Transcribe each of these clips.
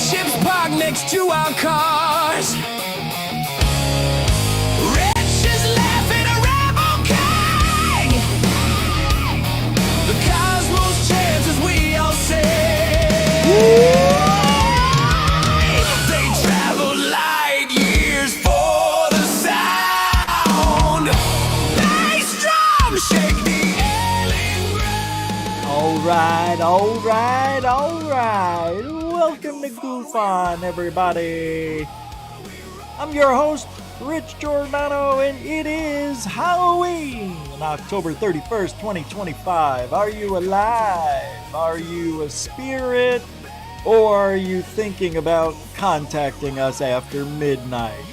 Ships parked next to our cars. Riches laughing a rebel king. The cosmos chants as we all sing. They travel light years for the sound. Bass drum shake the alien ground. All right. Welcome to Goof On, everybody. I'm your host, Rich Giordano, and it is Halloween, October 31st, 2025. Are you alive? Are you a spirit? Or are you thinking about contacting us after midnight?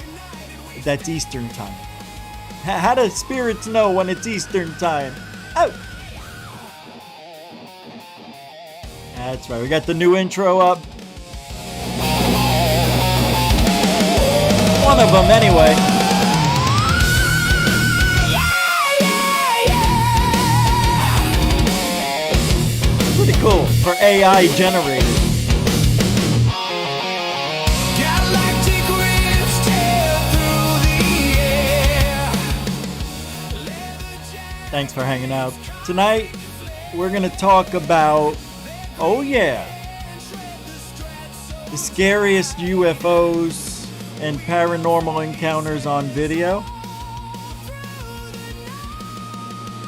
That's Eastern time. How do spirits know when it's Eastern time? Oh! That's right, we got the new intro up. One of them, anyway. Pretty cool for AI generated. Galactic riffs tear through the air. Thanks for hanging out. Tonight, we're going to talk about, the scariest UFOs and paranormal encounters on video,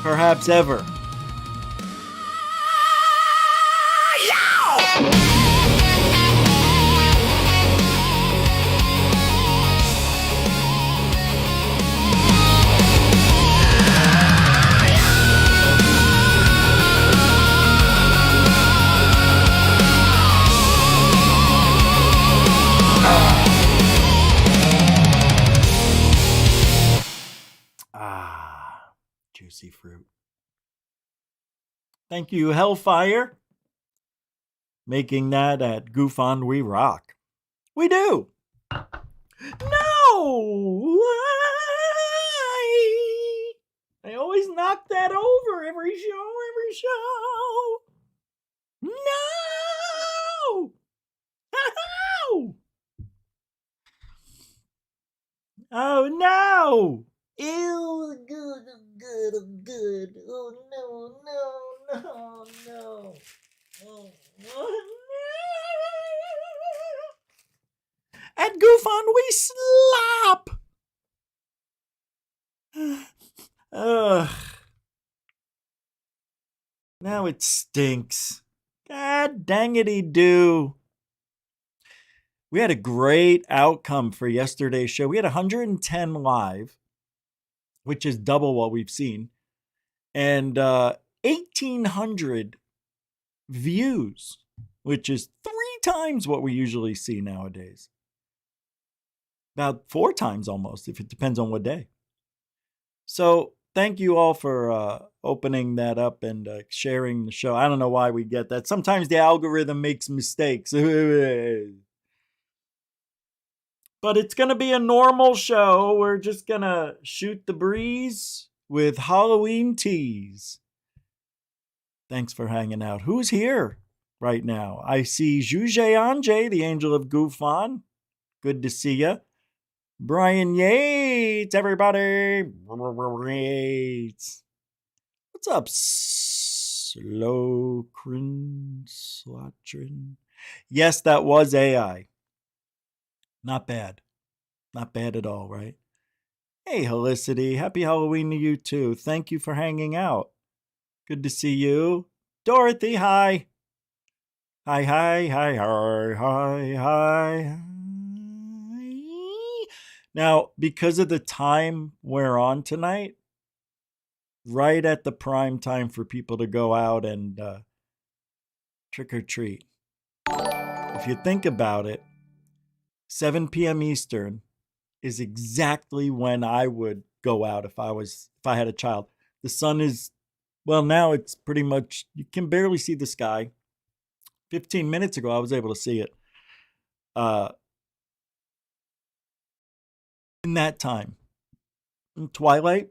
perhaps ever. Juicy fruit. Thank you, Hellfire. Making that at Goof On We Rock. We do. No! I always knock that over every show. No! Oh no! Ew, good. Oh no. At Goof On, we slap. Ugh. Now it stinks. God dangity do. We had a great outcome for yesterday's show. We had 110 live, which is double what we've seen, and 1,800 views, which is 3 times what we usually see nowadays. About 4 times almost, if it depends on what day. So thank you all for opening that up and sharing the show. I don't know why we get that. Sometimes the algorithm makes mistakes. But it's going to be a normal show. We're just going to shoot the breeze with Halloween teas. Thanks for hanging out. Who's here right now? I see Juge Anje, the angel of Goof On. Good to see you. Brian Yates, everybody. Yates. What's up, Slowcrin Slotrin? Yes, that was AI. Not bad. Not bad at all, right? Hey, Helicity. Happy Halloween to you, too. Thank you for hanging out. Good to see you. Dorothy, hi. Hi. Now, because of the time we're on tonight, right at the prime time for people to go out and trick or treat. If you think about it, 7 p.m. Eastern is exactly when I would go out if I had a child. The sun is, well, now it's pretty much, you can barely see the sky. 15 minutes ago, I was able to see it. In that time, in twilight,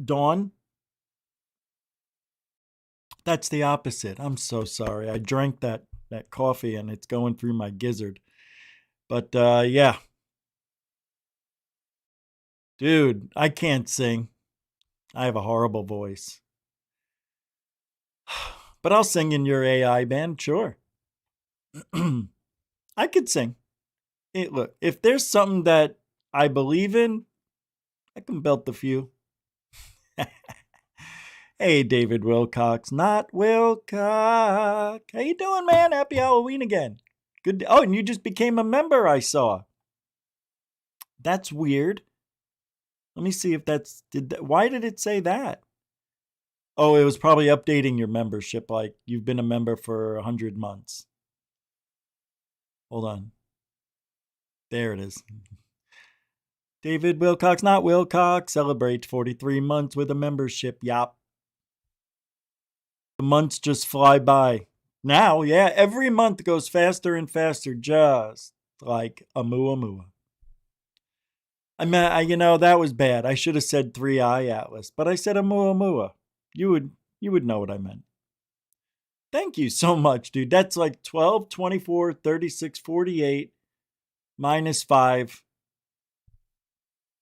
dawn, that's the opposite. I'm so sorry. I drank that that coffee and it's going through my gizzard. But yeah. Dude, I can't sing. I have a horrible voice. But I'll sing in your AI band, sure. I could sing. Look, if there's something that I believe in, I can belt a few. Hey, David Wilcox, not Wilcox. How you doing, man? Happy Halloween again. Good. Oh, and you just became a member, I saw. That's weird. Let me see if that's why did it say that? Oh, it was probably updating your membership, like you've been a member for 100 months. Hold on. There it is. David Wilcox, not Wilcox, celebrates 43 months with a membership. Yop. The months just fly by. Now, yeah, every month goes faster and faster, just like a Muamua. I mean, that was bad. I should have said 3-Eye Atlas, but I said a Muamua. You would know what I meant. Thank you so much, dude. That's like 12, 24, 36, 48, minus 5.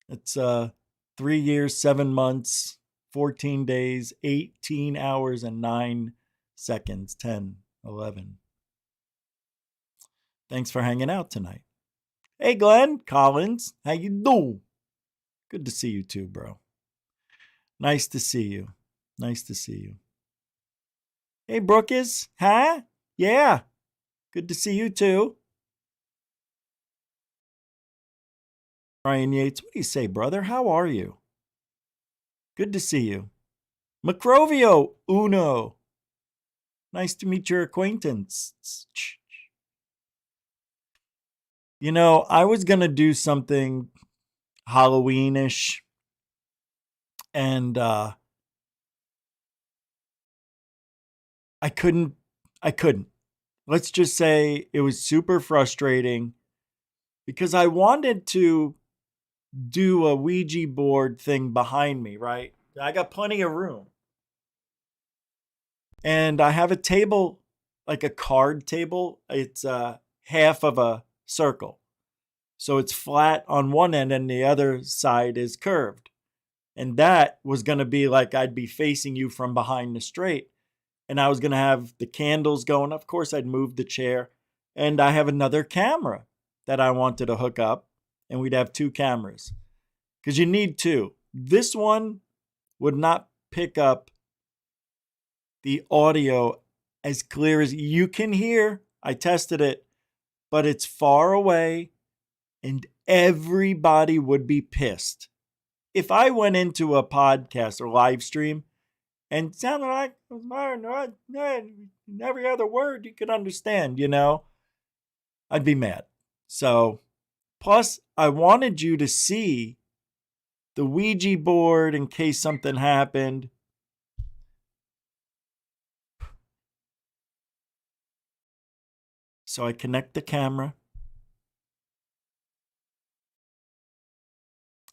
It's 3 years, 7 months, 14 days, 18 hours, and 9 seconds, 10, 11. Thanks for hanging out tonight. Hey, Glenn Collins, how you doing? Good to see you too, bro. Nice to see you. Nice to see you. Hey, Brookis, huh? Yeah, good to see you too. Ryan Yates, what do you say, brother? How are you? Good to see you. Macrovio Uno. Nice to meet your acquaintance. I was going to do something Halloweenish, and I couldn't. Let's just say it was super frustrating because I wanted to do a Ouija board thing behind me, right? I got plenty of room. And I have a table, like a card table. It's half of a circle. So it's flat on one end and the other side is curved. And that was going to be like I'd be facing you from behind the straight. And I was going to have the candles going. Of course, I'd move the chair. And I have another camera that I wanted to hook up. And we'd have 2 cameras. Because you need 2. This one would not pick up the audio as clear as you can hear. I tested it, but it's far away and everybody would be pissed. If I went into a podcast or live stream and sounded like every other word you could understand, I'd be mad. So, plus, I wanted you to see the Ouija board in case something happened. So I connect the camera.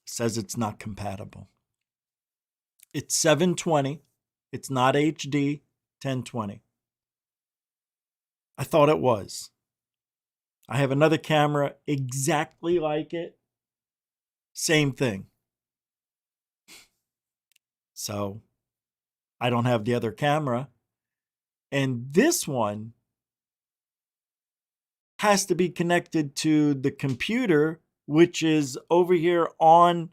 Says it's not compatible. It's 720. It's not HD 1020. I thought it was. I have another camera exactly like it. Same thing. So I don't have the other camera. And this one has to be connected to the computer, which is over here on.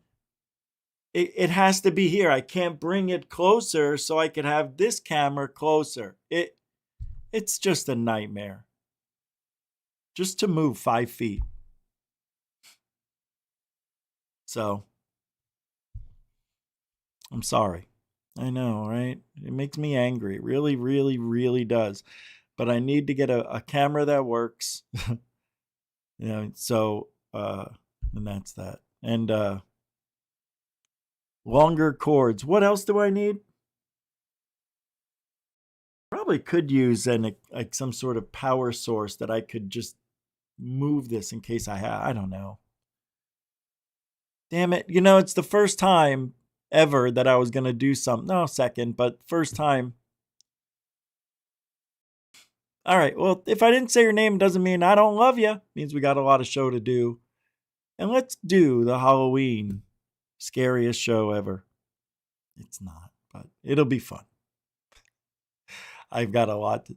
It has to be here. I can't bring it closer so I could have this camera closer. It's just a nightmare. Just to move 5 feet. So, I'm sorry. I know, right? It makes me angry. It really, really, really does. But I need to get a camera that works. So, and that's that. And longer cords. What else do I need? Probably could use like some sort of power source that I could just move this in case I don't know. Damn it. It's the first time ever that I was going to do something. No, second, but first time. All right. Well, if I didn't say your name, it doesn't mean I don't love you. It means we got a lot of show to do. And let's do the Halloween scariest show ever. It's not, but it'll be fun. I've got a lot to.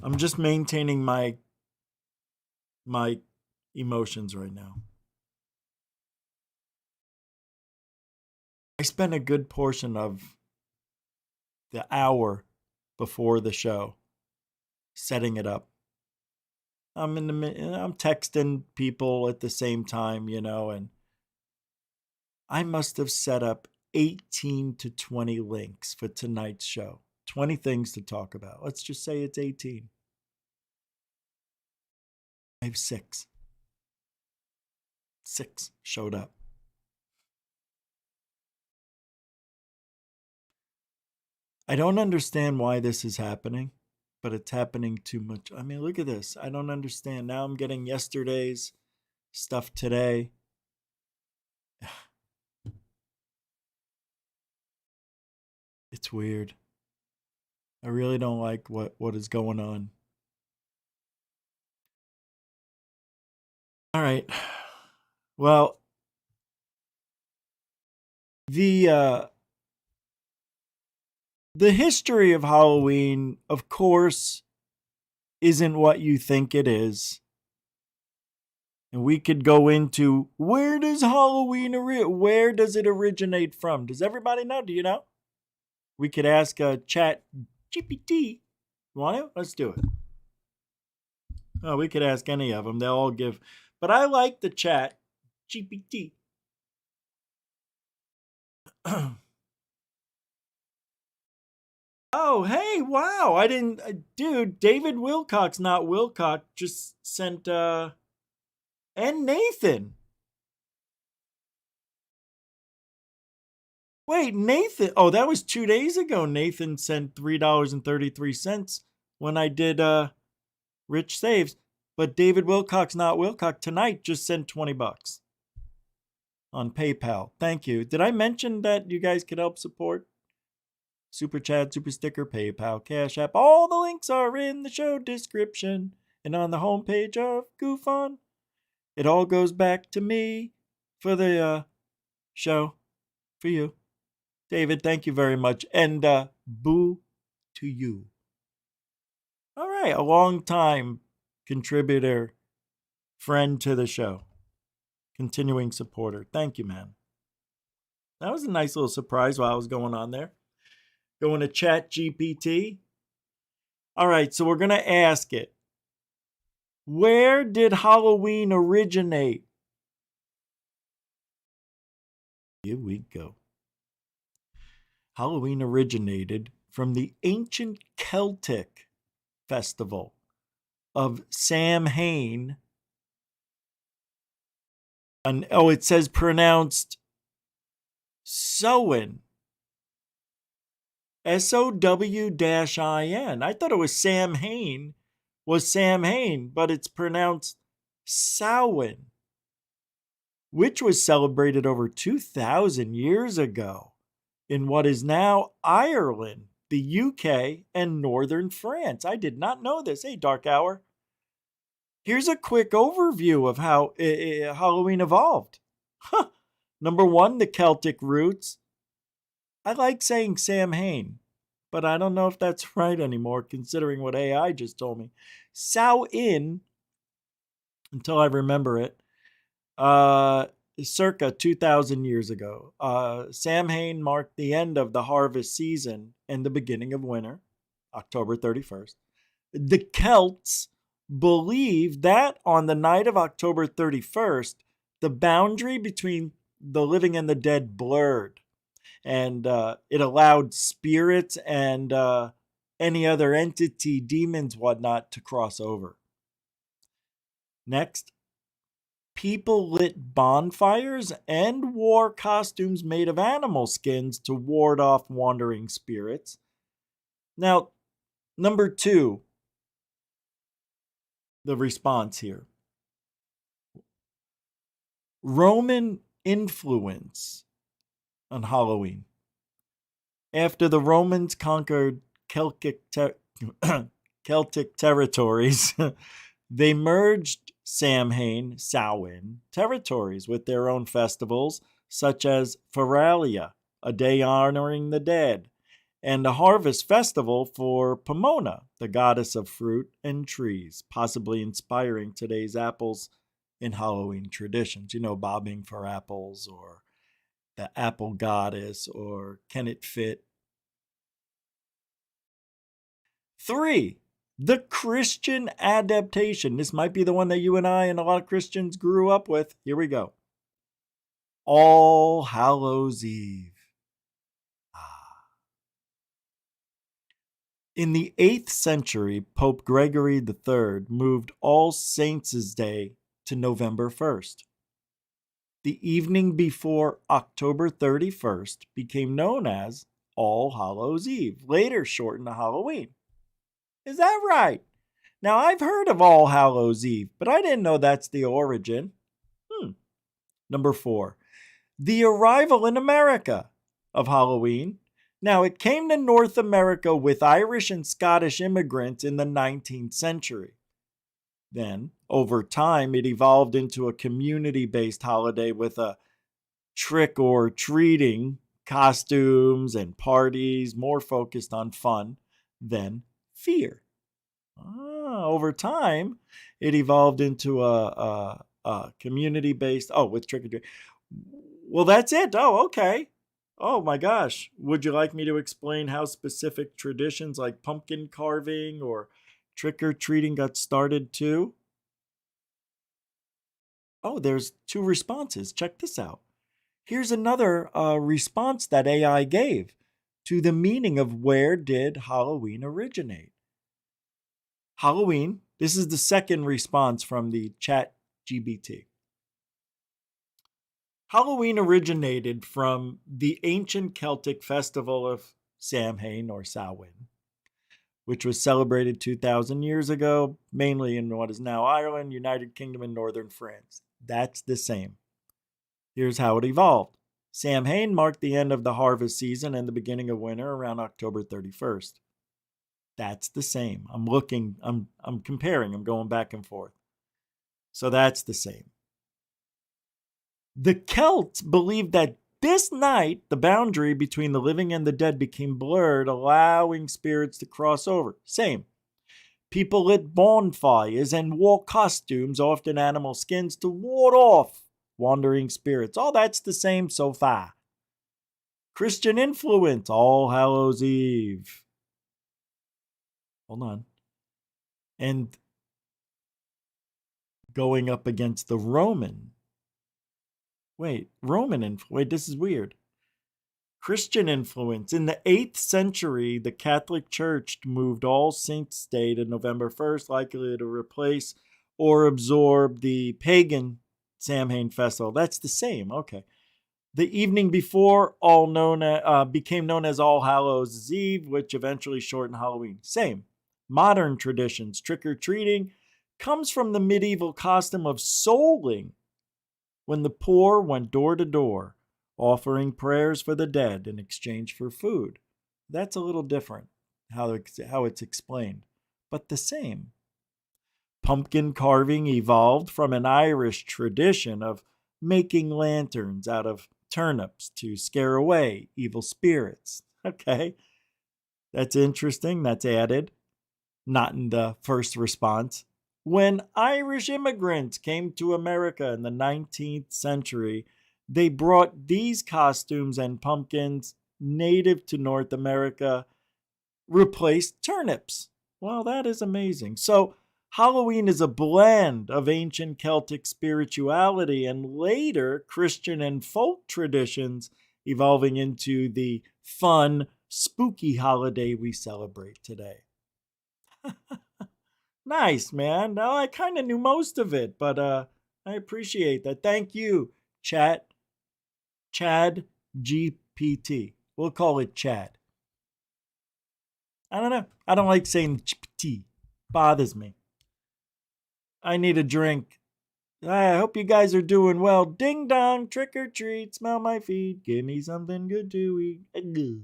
I'm just maintaining my emotions right now. I spent a good portion of the hour before the show setting it up. I'm texting people at the same time, and I must have set up 18 to 20 links for tonight's show. 20 things to talk about. Let's just say it's 18. I have 6. 6 showed up. I don't understand why this is happening, but it's happening too much. I mean, look at this. I don't understand. Now I'm getting yesterday's stuff today. It's weird. I really don't like what is going on. All right. Well, the history of Halloween, of course, isn't what you think it is. And we could go into where does Halloween where does it originate from? Does everybody know? Do you know? We could ask Chat GPT. You want to? Let's do it. Oh, we could ask any of them. They'll all give. But I like the Chat GPT. Oh, hey, wow. I didn't. Dude, David Wilcox, not Wilcox, just sent. And Nathan. Wait, Nathan. Oh, that was 2 days ago. Nathan sent $3.33 when I did Rich Saves. But David Wilcox, not Wilcox, tonight just sent $20 on PayPal. Thank you. Did I mention that you guys could help support? Super Chat, Super Sticker, PayPal, Cash App. All the links are in the show description and on the homepage of Goof On. It all goes back to me for the show. For you. David, thank you very much. And boo to you. All right, a long time contributor, friend to the show, continuing supporter. Thank you, man. That was a nice little surprise while I was going on there. Going to Chat GPT. All right, so we're going to ask it. Where did Halloween originate? Here we go. Halloween originated from the ancient Celtic festival of Samhain. And it says pronounced Sowen. SOW-IN. I thought it was Samhain, but it's pronounced Samhain, which was celebrated over 2,000 years ago in what is now Ireland, the UK, and northern France. I did not know this. Hey, Dark Hour. Here's a quick overview of how Halloween evolved. Number 1, the Celtic roots. I like saying Samhain, but I don't know if that's right anymore, considering what AI just told me. Samhain, until I remember it, circa 2,000 years ago. Samhain marked the end of the harvest season and the beginning of winter, October 31st. The Celts believed that on the night of October 31st, the boundary between the living and the dead blurred. And it allowed spirits and any other entity, demons, whatnot, to cross over. Next, people lit bonfires and wore costumes made of animal skins to ward off wandering spirits. Now, number 2, the response here. Roman influence on Halloween. After the Romans conquered Celtic territories, they merged Samhain territories with their own festivals, such as Feralia, a day honoring the dead, and a harvest festival for Pomona, the goddess of fruit and trees, possibly inspiring today's apples in Halloween traditions. You know, bobbing for apples, or the apple goddess, or can it fit? 3, the Christian adaptation. This might be the one that you and I and a lot of Christians grew up with. Here we go. All Hallows Eve. In the 8th century, Pope Gregory III moved All Saints' Day to November 1st. The evening before October 31st became known as All Hallows Eve, later shortened to Halloween. Is that right? Now, I've heard of All Hallows Eve, but I didn't know that's the origin. Number 4, the arrival in America of Halloween. Now, it came to North America with Irish and Scottish immigrants in the 19th century. Then, over time, it evolved into a community-based holiday with a trick-or-treating, costumes, and parties more focused on fun than fear. Over time, it evolved into a community-based, with trick-or-treat. Well, that's it. Oh, okay. Oh my gosh. Would you like me to explain how specific traditions like pumpkin carving or trick-or-treating got started too? Oh, there's 2 responses. Check this out. Here's another response that AI gave to the meaning of where did Halloween originate. Halloween, this is the second response from the chat GBT. Halloween originated from the ancient Celtic festival of Samhain or Samhain, which was celebrated 2,000 years ago, mainly in what is now Ireland, United Kingdom, and northern France. That's the same. Here's how it evolved. Samhain marked the end of the harvest season and the beginning of winter around October 31st. That's the same. I'm comparing, I'm going back and forth. So that's the same. The Celts believed that this night, the boundary between the living and the dead became blurred, allowing spirits to cross over. Same. People lit bonfires and wore costumes, often animal skins, to ward off wandering spirits. All that's the same so far. Christian influence, All Hallows Eve. Hold on. And going up against the Roman. Wait, this is weird. Christian influence. In the 8th century, the Catholic Church moved All Saints' Day to November 1st, likely to replace or absorb the pagan Samhain festival. That's the same. Okay. The evening before became known as All Hallows Eve, which eventually shortened Halloween. Same. Modern traditions, trick-or-treating, comes from the medieval custom of souling, when the poor went door to door, offering prayers for the dead in exchange for food. That's a little different, how it's explained, but the same. Pumpkin carving evolved from an Irish tradition of making lanterns out of turnips to scare away evil spirits. Okay, that's interesting. That's added. Not in the first response. When Irish immigrants came to America in the 19th century, they brought these costumes and pumpkins native to North America, replaced turnips. Well, that is amazing. So, Halloween is a blend of ancient Celtic spirituality and later Christian and folk traditions, evolving into the fun, spooky holiday we celebrate today. Nice, man. Now, I kind of knew most of it, but I appreciate that. Thank you, Chad GPT. We'll call it Chad. I don't know. I don't like saying GPT. Bothers me. I need a drink. I hope you guys are doing well. Ding dong, trick or treat, smell my feet, give me something good to eat. Ugh.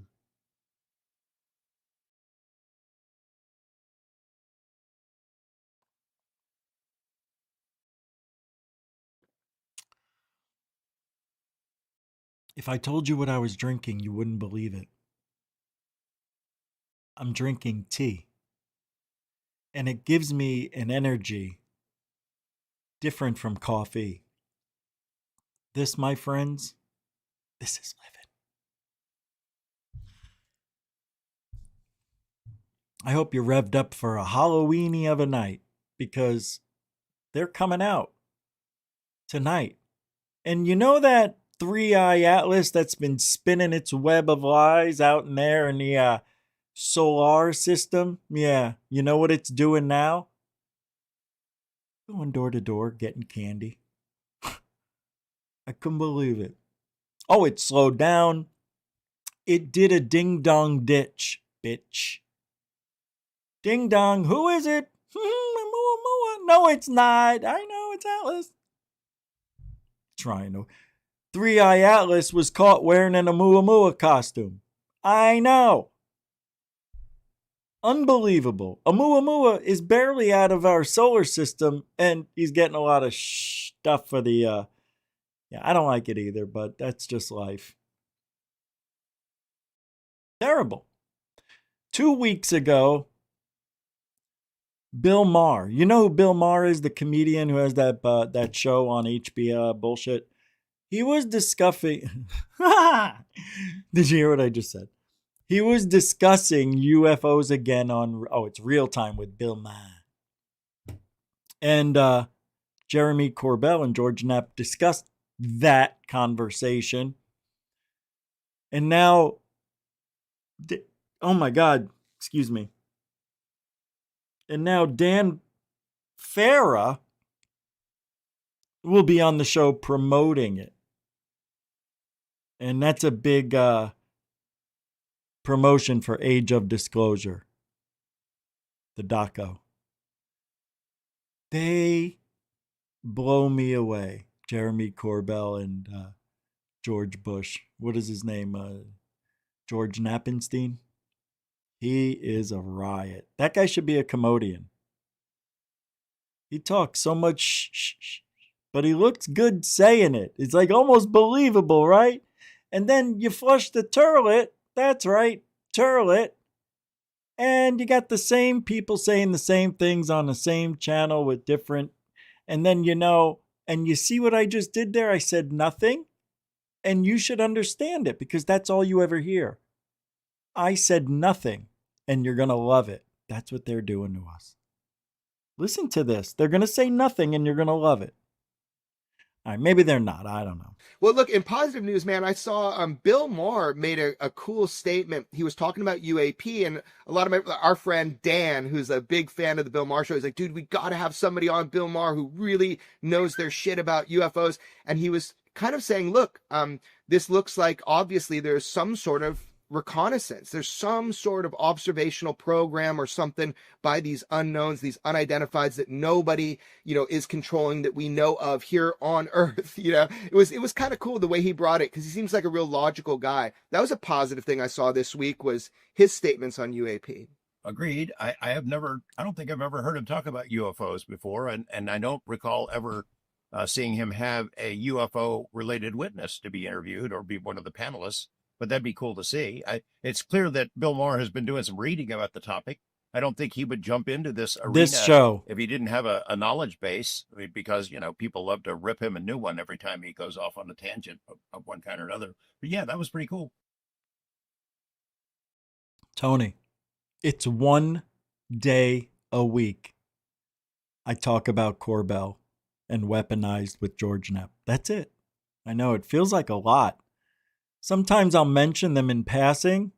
If I told you what I was drinking, you wouldn't believe it. I'm drinking tea. And it gives me an energy different from coffee. This, my friends, this is living. I hope you're revved up for a Halloweeny of a night because they're coming out tonight. And you know that three-eye atlas that's been spinning its web of lies out in there in the solar system? Yeah, you know what it's doing now? Going door to door, getting candy. I couldn't believe it. Oh, it slowed down. It did a ding-dong ditch, bitch. Ding-dong, who is it? No, it's not. I know, it's Atlas. Trying to. Three-Eye Atlas was caught wearing an Oumuamua costume. I know. Unbelievable. Oumuamua is barely out of our solar system, and he's getting a lot of stuff for the, yeah, I don't like it either, but that's just life. Terrible. 2 weeks ago, Bill Maher. You know who Bill Maher is, the comedian who has that show on HBO bullshit? He was discussing. Did you hear what I just said? He was discussing UFOs again on. Oh, it's Real Time with Bill Maher. And Jeremy Corbell and George Knapp discussed that conversation. And now, oh my God, excuse me. And now Dan Farah will be on the show promoting it. And that's a big promotion for Age of Disclosure, the doco. They blow me away. Jeremy Corbell and George Bush. What is his name? George Knappenstein. He is a riot. That guy should be a comedian. He talks so much, but he looks good saying it. It's like almost believable, right? And then you flush the turlet. That's right, turlet. And you got the same people saying the same things on the same channel with different. And then, and you see what I just did there? I said nothing. And you should understand it because that's all you ever hear. I said nothing, and you're going to love it. That's what they're doing to us. Listen to this. They're going to say nothing, and you're going to love it. All right, maybe they're not. I don't know. Well, look, in positive news, man, I saw Bill Maher made a cool statement. He was talking about UAP, and a lot of our friend Dan, who's a big fan of the Bill Maher show, he's like, dude, we got to have somebody on Bill Maher who really knows their shit about UFOs. And he was kind of saying, look, this looks like obviously there's some sort of reconnaissance. There's some sort of observational program or something by these unknowns, these unidentifieds that nobody, is controlling that we know of here on Earth. It was kind of cool the way he brought it because he seems like a real logical guy. That was a positive thing I saw this week was his statements on UAP. Agreed. I don't think I've ever heard him talk about UFOs before. And I don't recall ever seeing him have a UFO related witness to be interviewed or be one of the panelists. But that'd be cool to see. It's clear that Bill Maher has been doing some reading about the topic. I don't think he would jump into this arena show if he didn't have a knowledge base, because, people love to rip him a new one every time he goes off on a tangent of one kind or another. But yeah, that was pretty cool. Tony, it's one day a week I talk about Corbell and Weaponized with George Knapp. That's it. I know it feels like a lot. Sometimes I'll mention them in passing,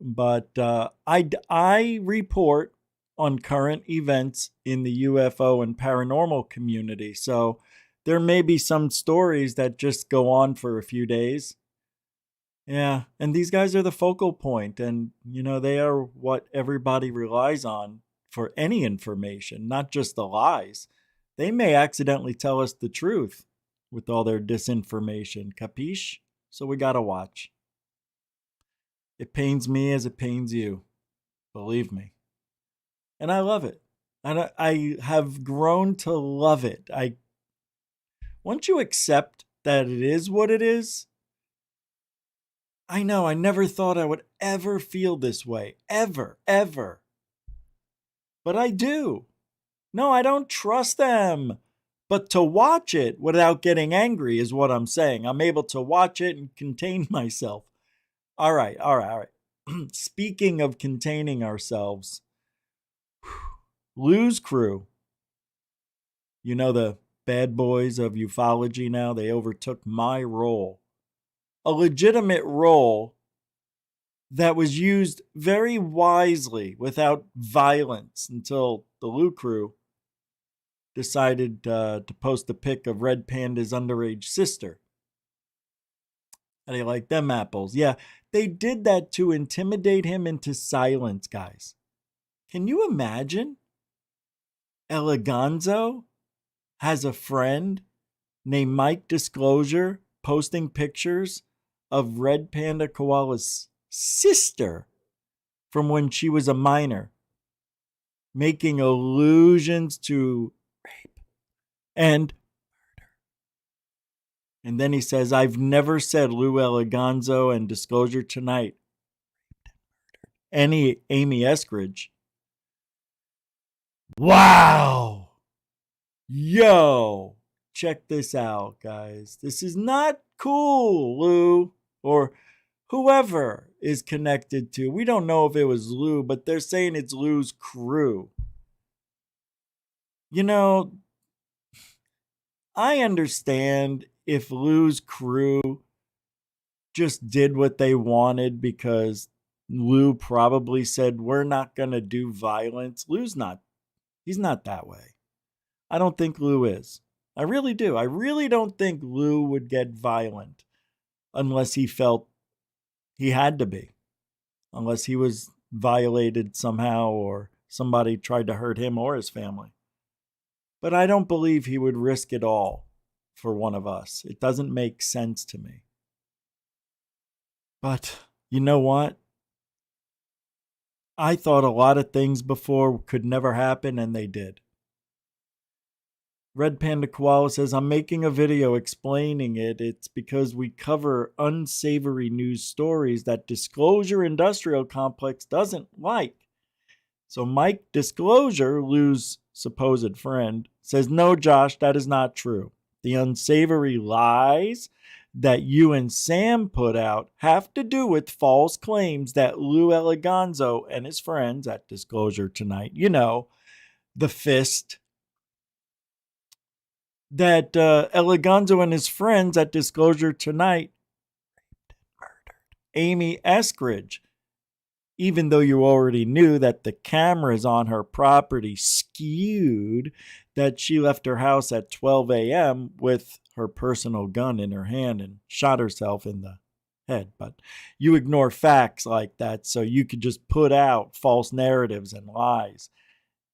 but I report on current events in the UFO and paranormal community. So there may be some stories that just go on for a few days. Yeah, and these guys are the focal point, and they are what everybody relies on for any information, not just the lies. They may accidentally tell us the truth with all their disinformation. Capiche? So we gotta watch. It pains me as it pains you. Believe me. And I love it. And I have grown to love it. Once you accept that it is what it is, I know I never thought I would ever feel this way. Ever, ever. But I do. No, I don't trust them. But to watch it without getting angry is what I'm saying. I'm able to watch it and contain myself. All right. Speaking of containing ourselves, Lou's crew, you know, the bad boys of ufology now, they overtook my role. A legitimate role that was used very wisely without violence until the Lou crew decided to post a pic of Red Panda's underage sister. How do you like them apples? Yeah, they did that to intimidate him into silence, guys. Can you imagine? Eleganzo has a friend named Mike Disclosure posting pictures of Red Panda Koala's sister from when she was a minor, making allusions to rape and murder. And then he says, I've never said Lou Eleganzo and Disclosure tonight any Amy Eskridge. Wow. Yo, check this out, guys. This is not cool, Lou, or whoever is connected to. We don't know if it was Lou, but they're saying it's Lou's crew. You know, I understand if Lou's crew just did what they wanted because Lou probably said, we're not going to do violence. He's not that way. I don't think Lou is. I really do. I really don't think Lou would get violent unless he felt he had to be. Unless he was violated somehow or somebody tried to hurt him or his family. But I don't believe he would risk it all for one of us. It doesn't make sense to me. But you know what? I thought a lot of things before could never happen, and they did. Red Panda Koala says, I'm making a video explaining it. It's because we cover unsavory news stories that Disclosure Industrial Complex doesn't like. So Mike Disclosure, Lou's supposed friend, says, no, Josh, that is not true. The unsavory lies that you and Sam put out have to do with false claims that Lou Eleganzo and his friends at Disclosure Tonight, you know, the fist, that Eleganzo and his friends at Disclosure Tonight murdered Amy Eskridge, even though you already knew that the cameras on her property skewed that she left her house at 12 a.m. with her personal gun in her hand and shot herself in the head. But you ignore facts like that so you could just put out false narratives and lies.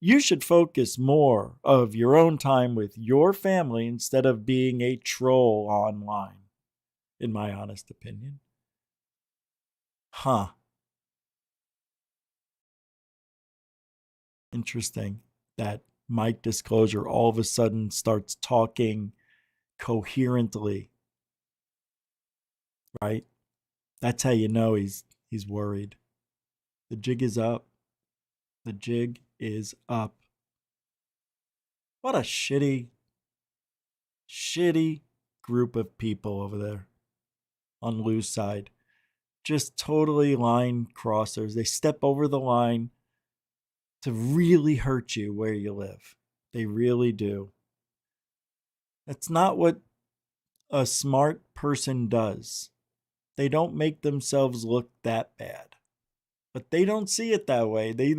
You should focus more of your own time with your family instead of being a troll online, in my honest opinion. Huh. Interesting that Mike Disclosure all of a sudden starts talking coherently, right? That's how you know he's worried. The jig is up. The jig is up. What a shitty group of people over there on Lou's side. Just totally line crossers. They step over the line to really hurt you where you live. They really do. That's not what a smart person does. They don't make themselves look that bad. But they don't see it that way. They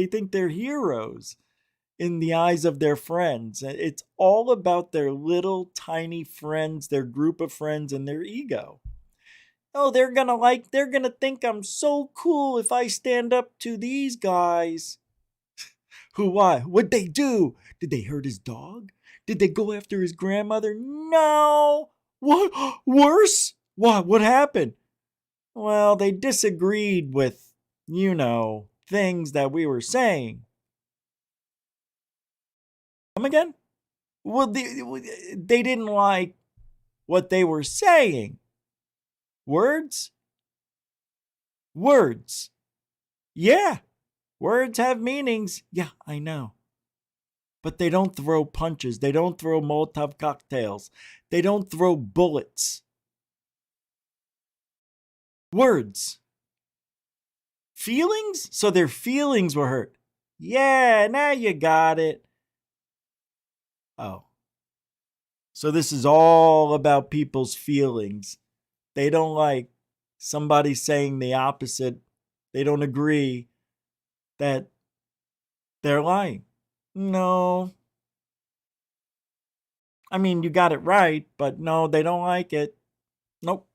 think they're heroes in the eyes of their friends. It's all about their little tiny friends, their group of friends, and their ego. Oh, they're gonna think I'm so cool if I stand up to these guys. Who, why? What'd they do? Did they hurt his dog? Did they go after his grandmother? No. What? Worse? What happened? Well, they disagreed with, things that we were saying. Come again? Well, they didn't like what they were saying. Words? Words. Yeah, words have meanings. Yeah, I know. But they don't throw punches. They don't throw Molotov cocktails. They don't throw bullets. Words. Feelings? So their feelings were hurt. Yeah, now you got it. Oh. So this is all about people's feelings. They don't like somebody saying the opposite. They don't agree that they're lying. No. I mean, you got it right, but no, they don't like it. Nope.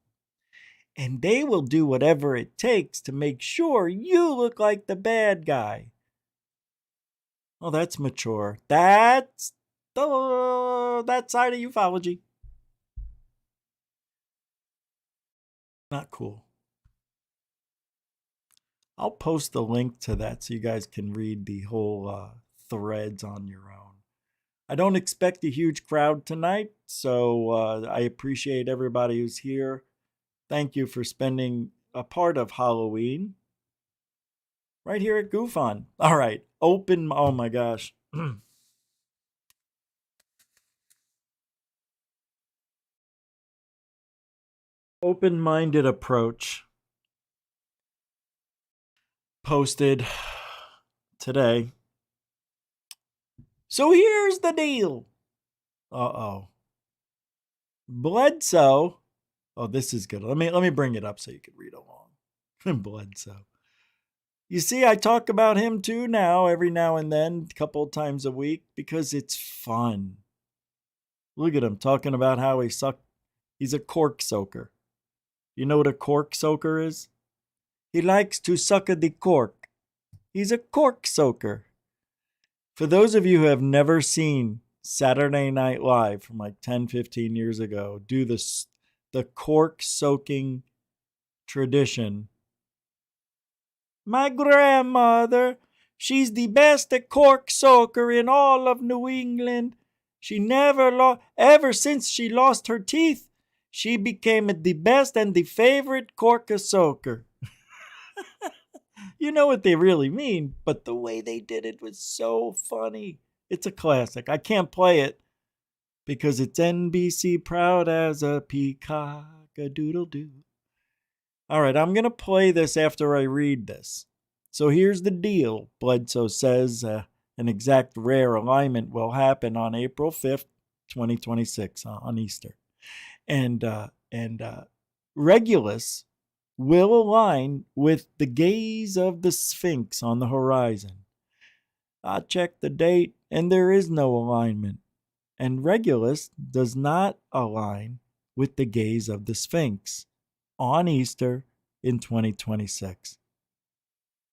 And they will do whatever it takes to make sure you look like the bad guy. Oh, that's mature. That's that side of ufology. Not cool. I'll post the link to that so you guys can read the whole threads on your own. I don't expect a huge crowd tonight, so I appreciate everybody who's here. Thank you for spending a part of Halloween right here at GoofOn. All right, oh my gosh. Open-minded approach posted today. So here's the deal. Uh-oh. Bledsoe. Oh, this is good. Let me bring it up so you can read along. Bledsoe. You see, I talk about him too now, every now and then, a couple of times a week, because it's fun. Look at him talking about how he's a cork soaker. You know what a cork soaker is? He likes to suck the cork. He's a cork soaker. For those of you who have never seen Saturday Night Live from like 10, 15 years ago, do the cork soaking tradition. My grandmother, she's the best cork soaker in all of New England. She never ever since she lost her teeth, she became the best and the favorite cork soaker. You know what they really mean, but the way they did it was so funny. It's a classic. I can't play it because it's NBC proud as a peacock, a doodle doo. All right, I'm going to play this after I read this. So here's the deal. Bledsoe says an exact rare alignment will happen on April 5th, 2026, on Easter. And Regulus will align with the gaze of the Sphinx on the horizon. I checked the date, and there is no alignment. And Regulus does not align with the gaze of the Sphinx on Easter in 2026.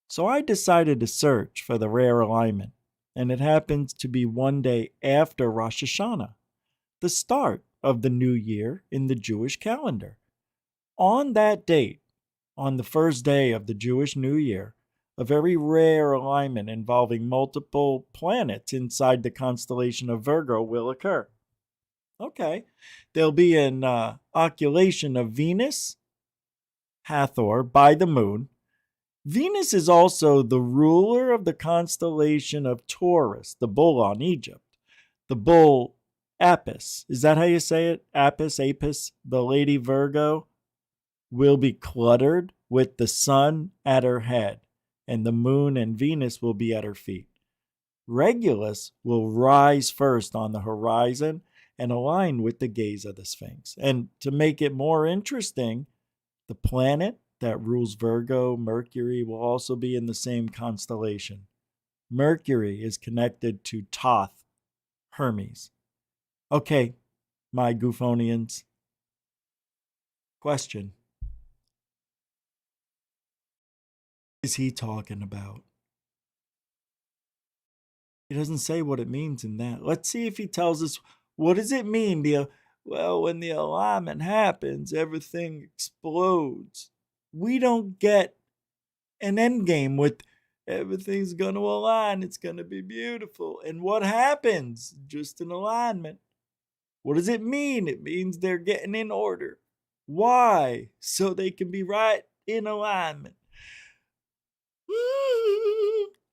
So I decided to search for the rare alignment, and it happens to be one day after Rosh Hashanah, the start of the new year in the Jewish calendar. On that date, on the first day of the Jewish New Year, a very rare alignment involving multiple planets inside the constellation of Virgo will occur. Okay, there'll be an occultation of Venus, Hathor, by the moon. Venus is also the ruler of the constellation of Taurus, the bull on Egypt. The bull Apis, is that how you say it? Apis, the lady Virgo, will be cluttered with the sun at her head, and the moon and Venus will be at her feet. Regulus will rise first on the horizon and align with the gaze of the Sphinx. And to make it more interesting, the planet that rules Virgo, Mercury, will also be in the same constellation. Mercury is connected to Thoth, Hermes. Okay, my Goofonians. Question. What is he talking about? He doesn't say what it means in that. Let's see if he tells us, what does it mean? Well, when the alignment happens, everything explodes. We don't get an end game with everything's going to align. It's going to be beautiful. And what happens? Just an alignment. What does it mean? It means they're getting in order. Why? So they can be right in alignment.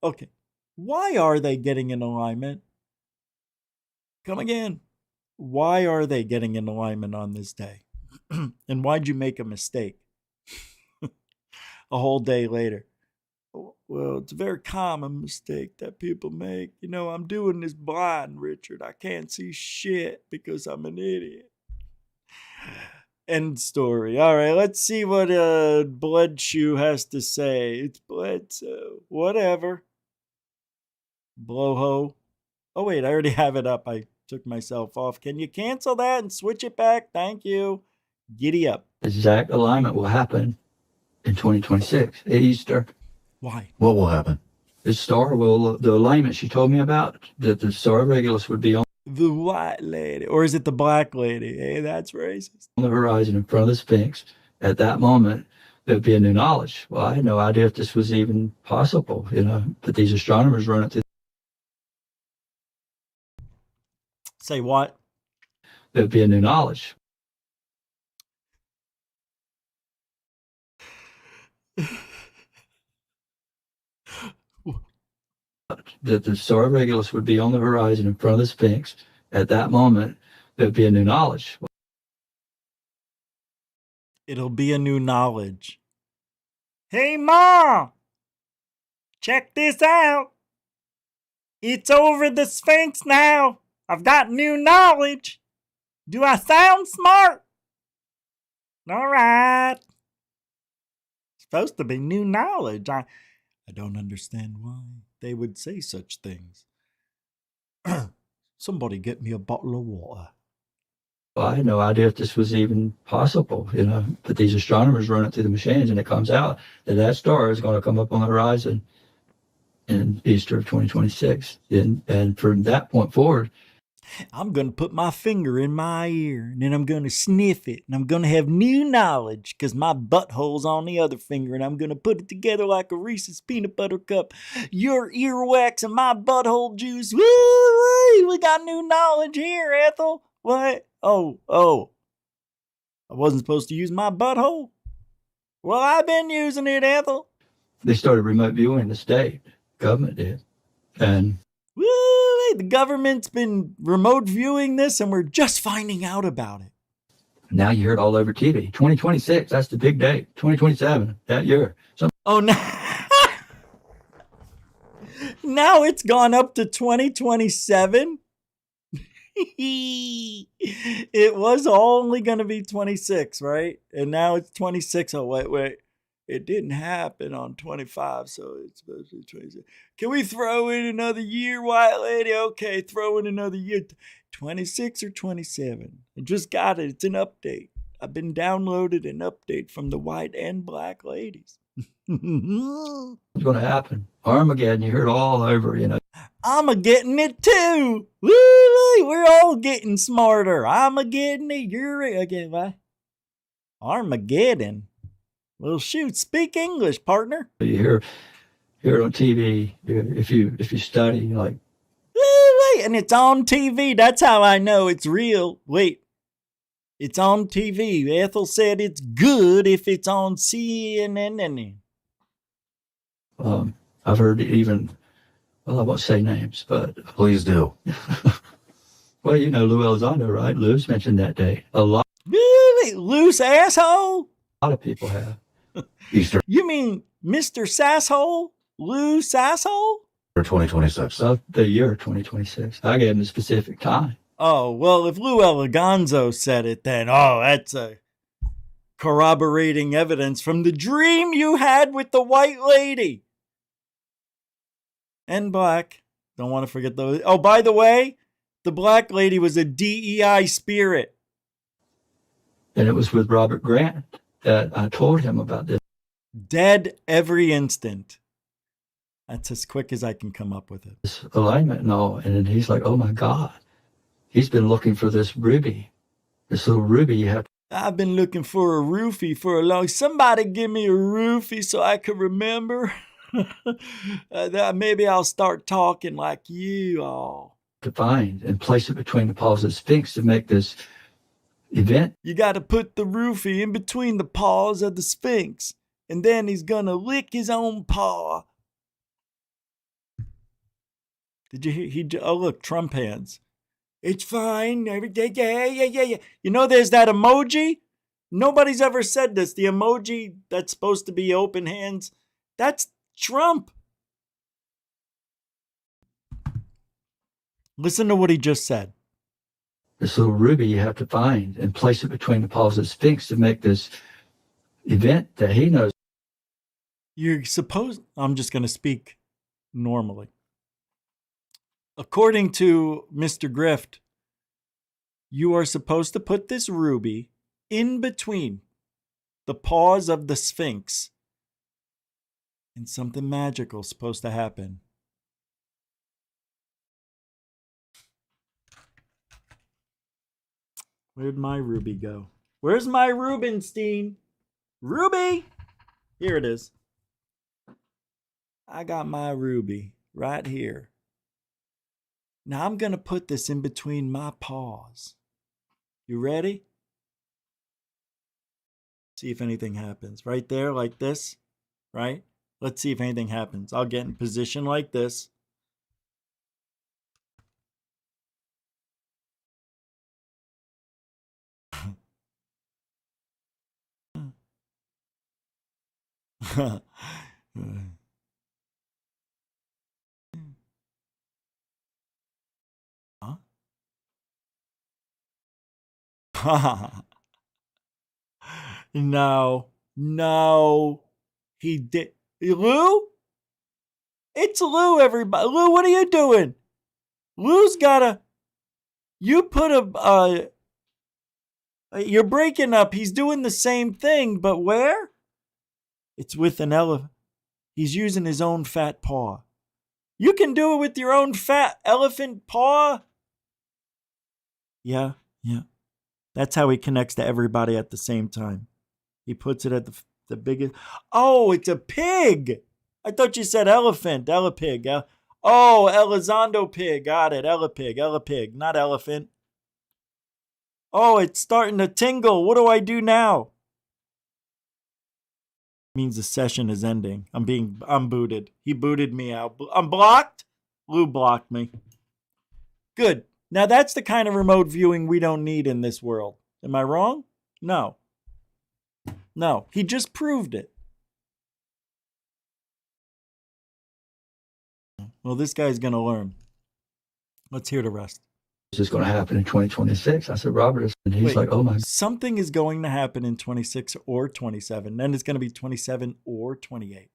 Okay. Why are they getting in alignment? Come again. Why are they getting in alignment on this day? And why'd you make a mistake a whole day later? Well, it's a very common mistake that people make. You know, I'm doing this blind, Richard. I can't see shit because I'm an idiot. End story. All right, let's see what Bloodshoe has to say. It's Bledsoe. Whatever. Blowho. Oh, wait, I already have it up. I took myself off. Can you cancel that and switch it back? Thank you. Giddy up. Exact alignment will happen in 2026 at Easter. Why? What will happen? The star will, the alignment she told me about, that the star of Regulus would be on The white lady. Or is it the black lady? Hey, that's racist. the horizon in front of the Sphinx. At that moment, there'd be a new knowledge. Well, I had no idea if this was even possible, but these astronomers run it through. Say what? There'd be a new knowledge. That the star of Regulus would be on the horizon in front of the Sphinx. At that moment, there'd be a new knowledge. It'll be a new knowledge. Hey, Ma! Check this out. It's over the Sphinx now. I've got new knowledge. Do I sound smart? All right. Supposed to be new knowledge. I don't understand why they would say such things. Somebody get me a bottle of water. Well, I had no idea if this was even possible, but these astronomers run it through the machines and it comes out that that star is going to come up on the horizon in Easter of 2026. And from that point forward, I'm going to put my finger in my ear and then I'm going to sniff it and I'm going to have new knowledge because my butthole's on the other finger and I'm going to put it together like a Reese's peanut butter cup. Your earwax and my butthole juice. Woo! We got new knowledge here, Ethel. What? Oh. I wasn't supposed to use my butthole? Well, I've been using it, Ethel. they started remote viewing the state. Government did. And Woo! The government's been remote viewing this and we're just finding out about it. now you hear it all over TV. 2026, that's the big date. 2027, that year. Oh, no. Now it's gone up to 2027. It was only going to be 26, right? And now it's 26. Oh, wait. It didn't happen on 25, so it's supposed to be 26. Can we throw in another year, white lady? Okay, throw in another year. 26 or 27. I just got it. It's an update. I've been downloaded an update from the white and black ladies. It's going to happen. Armageddon, you hear it all over, I'm a getting it too. Woo! We're all getting smarter. I'm a getting it. You're again. What? Armageddon. Well, shoot. Speak English, partner. You hear it on TV. If you study, like, Woo! And it's on TV. That's how I know it's real. Wait. It's on TV. Ethel said it's good if it's on CNN. I've heard even, well, I won't say names, but Please do. well, Lou Elizondo, right? Lou's mentioned that day. A lot Really? Loose asshole? of people have. Easter You mean Mr. Sasshole? Lou Sasshole? 2026. Of the year 2026. I gave him a specific time. Oh, well, if Lou Elizondo said it, then, that's a corroborating evidence from the dream you had with the white lady. And black. Don't want to forget those. Oh, by the way, the black lady was a DEI spirit. And it was with Robert Grant that I told him about this. Dead every instant. That's as quick as I can come up with it. this alignment and all. And then he's like, oh my God, he's been looking for this ruby, this little ruby you have. I've been looking for a roofie for a long. Somebody give me a roofie so I can remember. Maybe I'll start talking like you all. To find and place it between the paws of the Sphinx to make this event. You got to put the roofie in between the paws of the Sphinx, and then he's gonna lick his own paw. Did you hear? Oh, look, Trump hands. It's fine. Yeah. You know, there's that emoji. Nobody's ever said this. The emoji that's supposed to be open hands. That's Trump. Listen to what he just said. This little ruby you have to find and place it between the paws of the Sphinx to make this event that he knows. You're supposed. I'm just going to speak normally. According to Mr. Grift, you are supposed to put this ruby in between the paws of the Sphinx, and something magical is supposed to happen. Where'd my ruby go? Where's my Rubenstein? Ruby! Here it is. I got my ruby right here. Now I'm going to put this in between my paws. You ready? See if anything happens. Right there, like this. Right? Let's see if anything happens. I'll get in position like this. Huh? No. He did. Lou? It's Lou, everybody. Lou, what are you doing? Lou's gotta. You put you're breaking up. He's doing the same thing, but where? It's with an elephant. He's using his own fat paw. You can do it with your own fat elephant paw. Yeah. That's how he connects to everybody at the same time. He puts it at the biggest. Oh, it's a pig. I thought you said elephant. Elapig. Oh, Elizondo pig. Got it. Elapig, not elephant. Oh, it's starting to tingle. What do I do now? Means the session is ending. I'm booted. He booted me out. I'm blocked. Lou blocked me. Good. Now that's the kind of remote viewing we don't need in this world. Am I wrong? No. He just proved it. Well, this guy's going to learn. Let's hear the rest. This is going to happen in 2026. I said, Robert, and he's like, oh my. Something is going to happen in 26 or 27. Then it's going to be 27 or 28.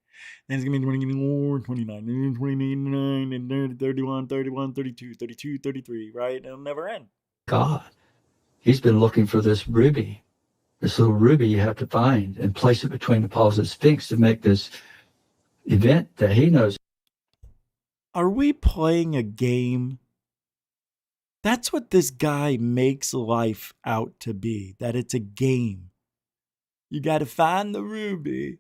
Then it's going to be 29 or 29, and 29, and 31, 31, 32, 32, 33, right? It'll never end. God, he's been looking for this ruby, this little ruby you have to find and place it between the paws of the Sphinx to make this event that he knows. Are we playing a game? That's what this guy makes life out to be, that it's a game. You got to find the ruby.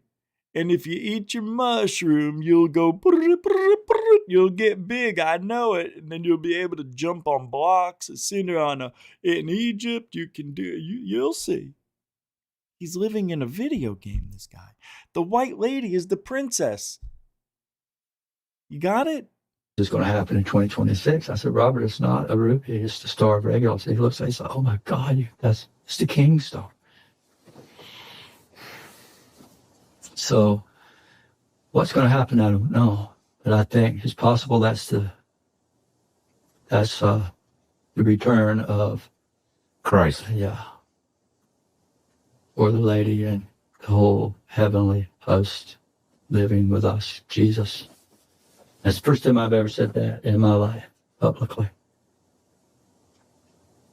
And if you eat your mushroom, you'll go, you'll get big. I know it. And then you'll be able to jump on blocks. In Egypt, you can do it. You'll see. He's living in a video game, this guy. The white lady is the princess. You got it? This is going to happen in 2026. I said, Robert, it's not a ruby. It's the Star of Regulus. He looks at it. He's like, oh my God, it's the King Star. So what's going to happen, I don't know. But I think it's possible that's the return of Christ. Yeah. Or the lady and the whole heavenly host living with us, Jesus. That's the first time I've ever said that in my life, publicly.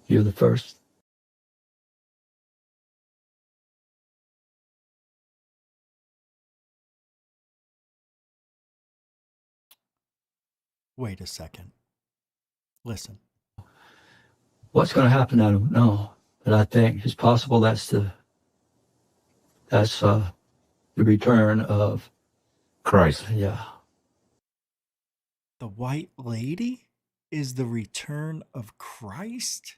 You're the first. Wait a second. Listen. What's going to happen, I don't know. But I think it's possible that's the return of Christ. Yeah. The white lady is the return of Christ?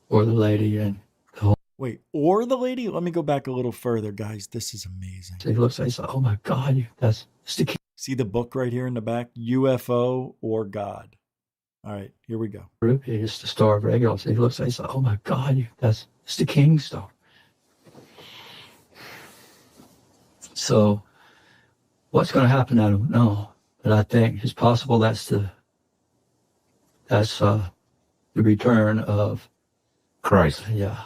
Or the lady and the whole. Wait, or the lady? Let me go back a little further, guys. This is amazing. He looks like, he's like, oh my God, that's the king. See the book right here in the back? UFO or God. All right, here we go. It's the Star of Regulus. He looks like, he's like, oh my God, it's the King's Star. So what's going to happen, I don't know. But I think it's possible that's the return of Christ. Yeah.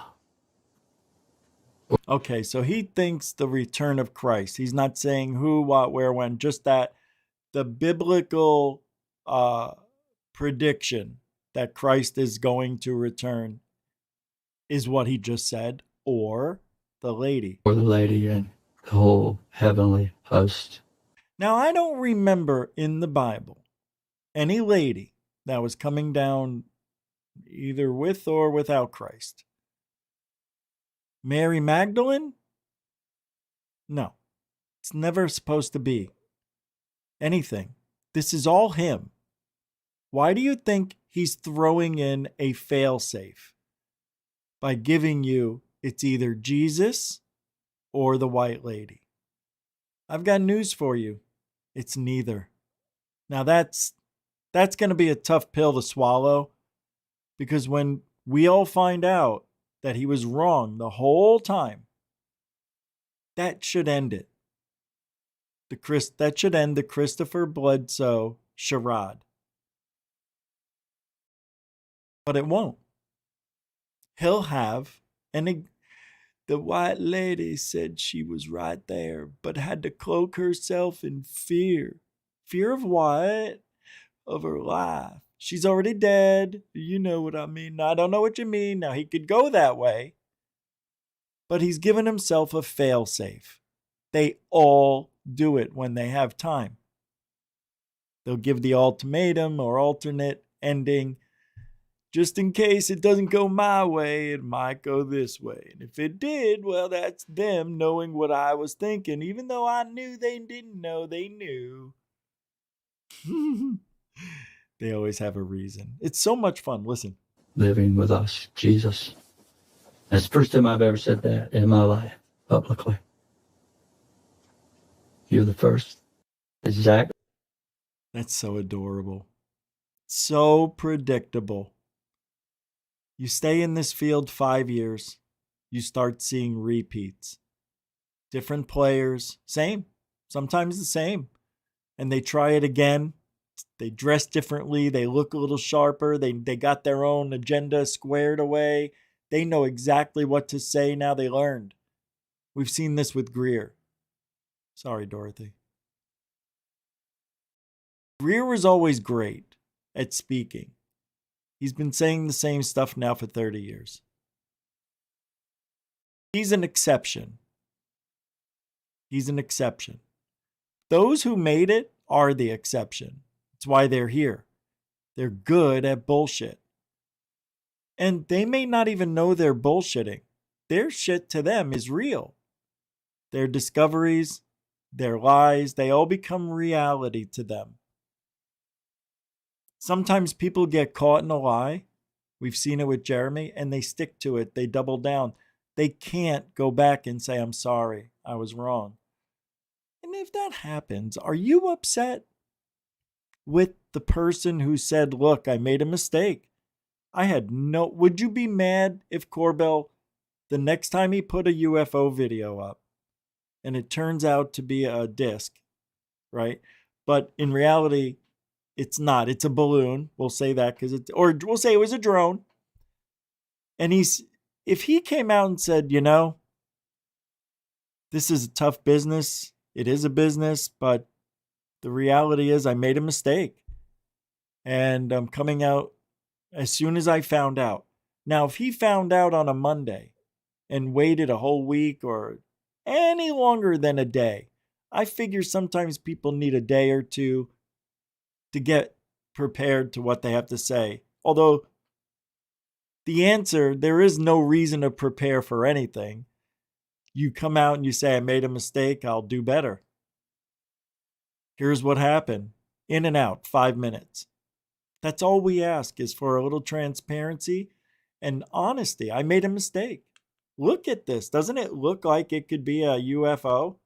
Okay, so he thinks the return of Christ. He's not saying who, what, where, when, just that the biblical prediction that Christ is going to return is what he just said, or the lady. Or the lady and the whole heavenly host. Now, I don't remember in the Bible any lady that was coming down either with or without Christ. Mary Magdalene? No, it's never supposed to be anything. This is all him. Why do you think he's throwing in a failsafe by giving you it's either Jesus or the white lady? I've got news for you. It's neither. Now that's going to be a tough pill to swallow, because when we all find out that he was wrong the whole time, that should end it. That should end the Christopher Bledsoe charade. But it won't. He'll have the white lady said she was right there, but had to cloak herself in fear. Fear of what? Of her life. She's already dead. You know what I mean. I don't know what you mean. Now, he could go that way, but he's given himself a failsafe. They all do it when they have time. They'll give the ultimatum or alternate ending. Just in case it doesn't go my way, it might go this way. And if it did, well, that's them knowing what I was thinking, even though I knew they didn't know they knew. They always have a reason. It's so much fun. Listen. Living with us, Jesus. That's the first time I've ever said that in my life, publicly. You're the first. Exactly. That's so adorable. So predictable. You stay in this field 5 years, you start seeing repeats. Different players, same, sometimes the same. And they try it again. They dress differently. They look a little sharper. They got their own agenda squared away. They know exactly what to say now. They learned. We've seen this with Greer. Sorry, Dorothy. Greer was always great at speaking. He's been saying the same stuff now for 30 years. He's an exception. He's an exception. Those who made it are the exception. It's why they're here. They're good at bullshit. And they may not even know they're bullshitting. Their shit to them is real. Their discoveries, their lies, they all become reality to them. Sometimes people get caught in a lie. We've seen it with Jeremy, and they stick to it. They double down. They can't go back and say, I'm sorry, I was wrong. And if that happens, are you upset with the person who said, look, I made a mistake? Would you be mad if Corbell, the next time he put a UFO video up, and it turns out to be a disc, right? But in reality, it's not. It's a balloon. We'll say that or we'll say it was a drone. And if he came out and said, this is a tough business. It is a business, but the reality is I made a mistake. And I'm coming out as soon as I found out. Now, if he found out on a Monday and waited a whole week or any longer than a day, I figure sometimes people need a day or two to get prepared to what they have to say. Although the answer, there is no reason to prepare for anything. You come out and you say, I made a mistake, I'll do better. Here's what happened. In and out, 5 minutes. That's all we ask, is for a little transparency and honesty. I made a mistake. Look at this. Doesn't it look like it could be a UFO?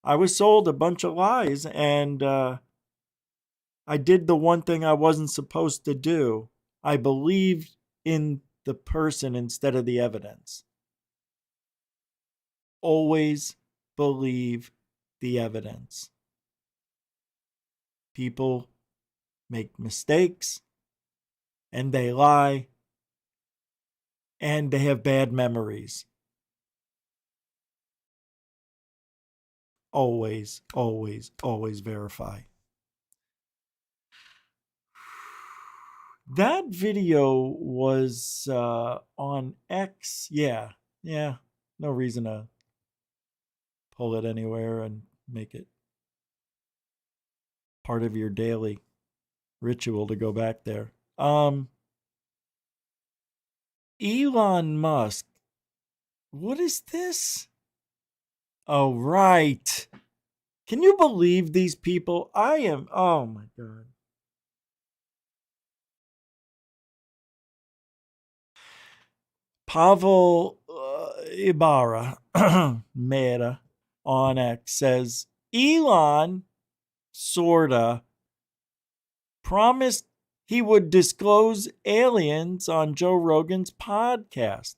I was sold a bunch of lies, and I did the one thing I wasn't supposed to do. I believed in the person instead of the evidence. Always believe the evidence. People make mistakes, and they lie, and they have bad memories. Always, always, always verify. That video was on X. Yeah. No reason to pull it anywhere and make it part of your daily ritual to go back there. Elon Musk. What is this? Oh, right. Can you believe these people? Oh my God. Pavel Ibarra, Meta, on X says, Elon sorta promised he would disclose aliens on Joe Rogan's podcast.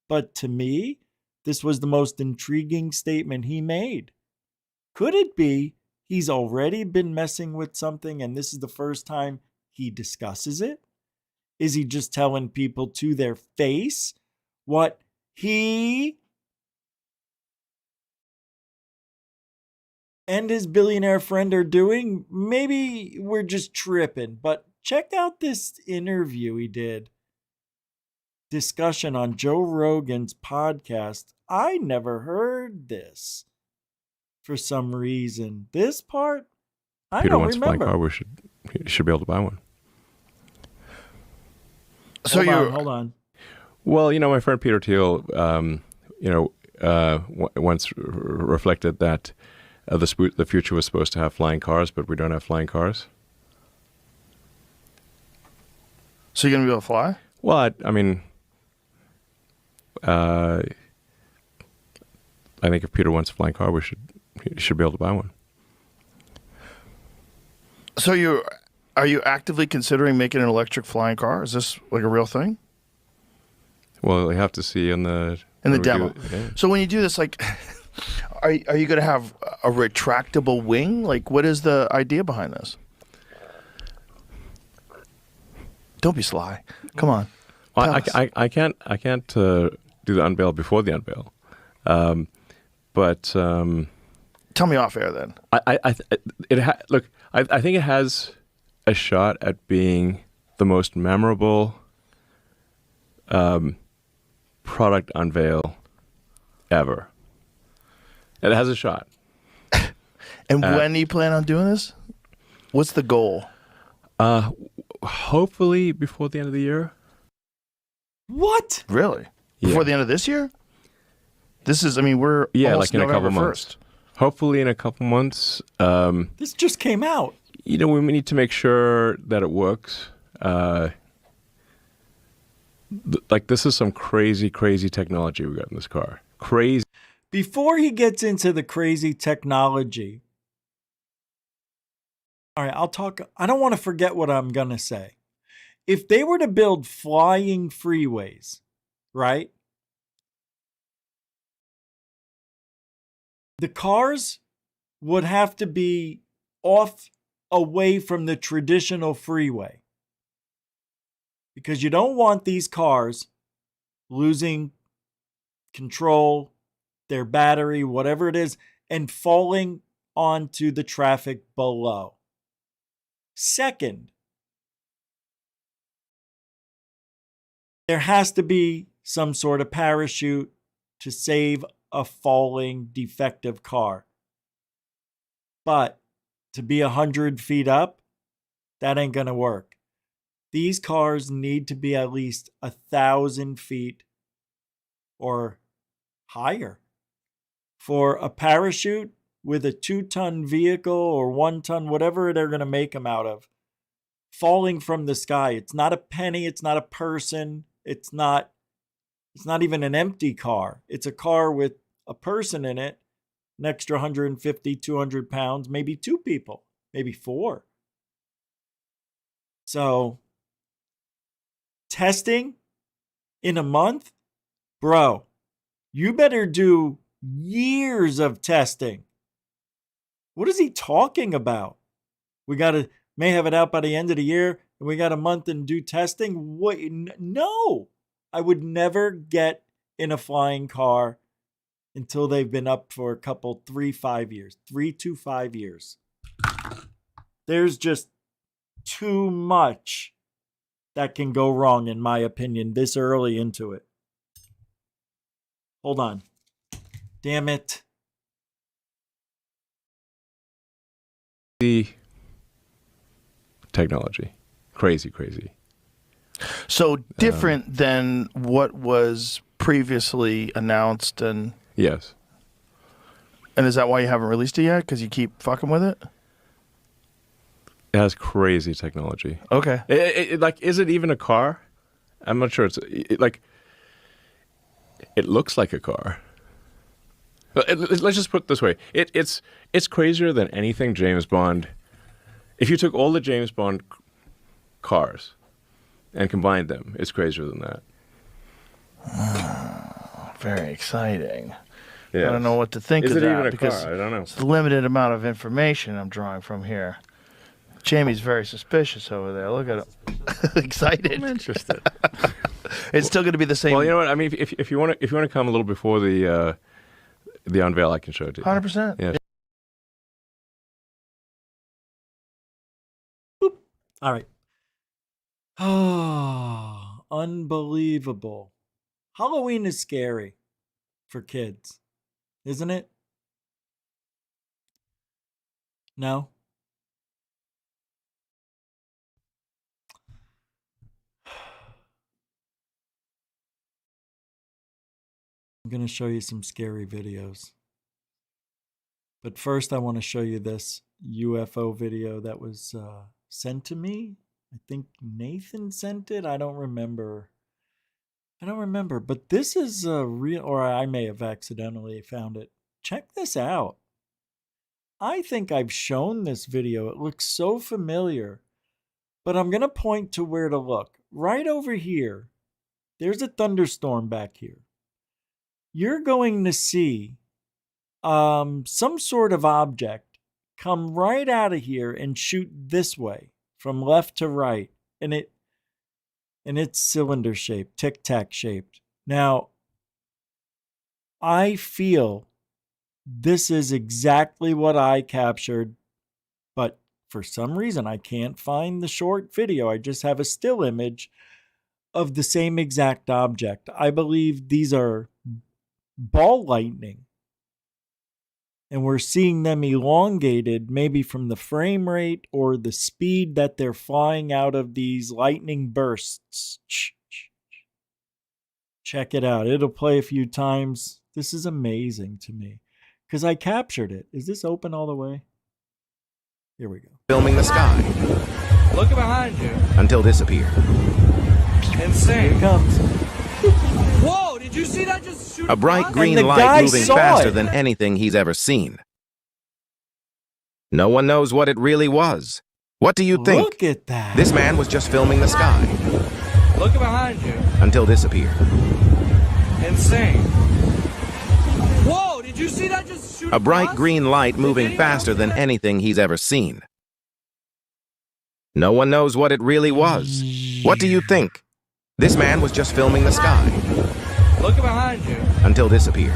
But to me, this was the most intriguing statement he made. Could it be he's already been messing with something and this is the first time he discusses it? Is he just telling people to their face what he and his billionaire friend are doing? Maybe we're just tripping, but check out this interview he did. Discussion on Joe Rogan's podcast. I never heard this for some reason. This part, I Peter don't wants remember. a flying car. You should be able to buy one. So Hold on. Well, my friend Peter Thiel, once reflected that the future was supposed to have flying cars, but we don't have flying cars. So you're gonna be able to fly? Well, I think if Peter wants a flying car, he should be able to buy one. So are you actively considering making an electric flying car? Is this like a real thing? Well, we have to see in the demo. Yeah. So when you do this, like, are you going to have a retractable wing? Like, what is the idea behind this? Don't be sly. Come on. Well, Tell us. I can't do the unveil before the unveil, but Tell me off air then. I think it has a shot at being the most memorable product unveil ever. It has a shot. And when do you plan on doing this? What's the goal? Hopefully before the end of the year. What? Really? Yeah. Before the end of this year? This is, we're almost like in a November couple months. 1st. Hopefully in a couple months. This just came out. We need to make sure that it works. This is some crazy, crazy technology we got in this car. Crazy. Before he gets into the crazy technology, all right, I don't want to forget what I'm going to say. If they were to build flying freeways, right? The cars would have to be away from the traditional freeway. Because you don't want these cars losing control, their battery, whatever it is, and falling onto the traffic below. Second, there has to be some sort of parachute to save a falling defective car. But to be 100 feet up, that ain't going to work. These cars need to be at least 1,000 feet or higher. For a parachute with a 2-ton vehicle or 1-ton, whatever they're going to make them out of, falling from the sky. It's not a penny. It's not a person. It's not even an empty car. It's a car with a person in it, an extra 150, 200 pounds, maybe 2 people, maybe 4. So, testing in a month? Bro, you better do years of testing. What is he talking about? We may have it out by the end of the year, and we got a month and do testing? What? No, I would never get in a flying car until they've been up for a couple, 3 to 5 years. There's just too much that can go wrong, in my opinion, this early into it. Hold on. Damn it. The technology. Crazy. So different than what was previously announced, and Yes. is that why you haven't released it yet? Because you keep fucking with it? It has crazy technology. Okay. Like, is it even a car? I'm not sure. It looks like a car. Let's just put it this way. It's crazier than anything James Bond. If you took all the James Bond cars and combined them, it's crazier than that. Very exciting. Yes. I don't know what to think Is of it that even a because car? I don't know. it's the limited amount of information I'm drawing from here. Jamie's very suspicious over there. Look at him. Excited. I'm interested. It's still going to be the same. Well, you know what? I mean, if you want to come a little before the unveil, I can show it to you. 100%. Yeah. All right. Oh, unbelievable. Halloween is scary for kids, isn't it? No? I'm going to show you some scary videos. But first, I want to show you this UFO video that was sent to me. I think Nathan sent it. I don't remember. But this is a real, or I may have accidentally found it. Check this out. I think I've shown this video. It looks so familiar. But I'm going to point to where to look. Right over here, there's a thunderstorm back here. You're going to see some sort of object come right out of here and shoot this way from left to right. And it's cylinder shaped, tic-tac shaped. Now, I feel this is exactly what I captured, but for some reason I can't find the short video. I just have a still image of the same exact object. I believe these are ball lightning. And we're seeing them elongated, maybe from the frame rate or the speed that they're flying out of these lightning bursts. Check it out. It'll play a few times. This is amazing to me because I captured it. Is this open all the way? Here we go. Filming the sky Look behind you. until disappear. Here Insane. it comes. Whoa, did you see that just shoot A bright across? green the light guy moving saw faster it. than anything he's ever seen. No one knows what it really was. What do you think? Look at that. This man was just filming the sky Look behind you. until disappear. Insane. Whoa, did you see that just shoot A bright across? green light moving anyone faster else than see that? anything he's ever seen. No one knows what it really was. What do you think? This man was just filming the sky Look behind you. until disappear.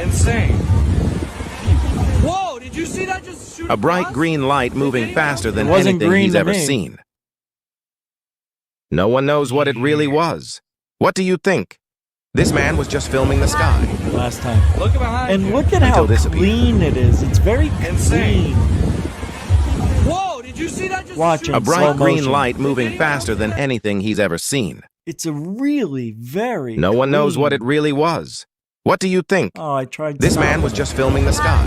Insane. Whoa, did you see that just shoot A bright across? green light moving anyone faster else than It wasn't anything green he's to ever me. seen. No one knows what it really was. What do you think? This man was just filming the sky Last time. Look behind And you. look at how Until disappear. clean it is. It's very Insane. clean. did you see that just Watching A shoot bright slow green motion. light moving faster than anything he's ever seen. It's a really very No one knows what it clean- really was. What do you think? Oh, I tried This man stopping was it. just filming the sky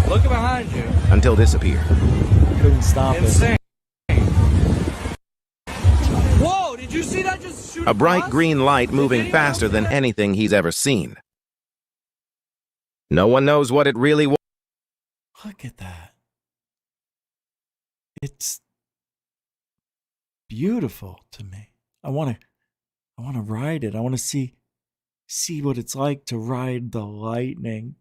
Look behind you. until this appeared. Couldn't stop it. Insane. Whoa, did you see that just shoot A bright across? green light moving faster than anything he's ever seen. No one knows what it really was. Look at that. It's beautiful to me. I want to ride it. I want to see what it's like to ride the lightning.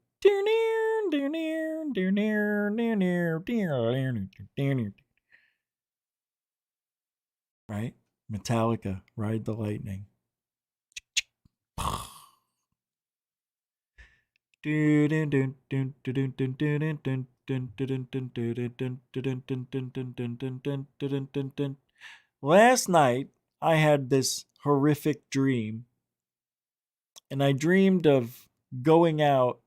Right? Metallica, Ride the Lightning. Last night, I had this horrific dream, and I dreamed of going out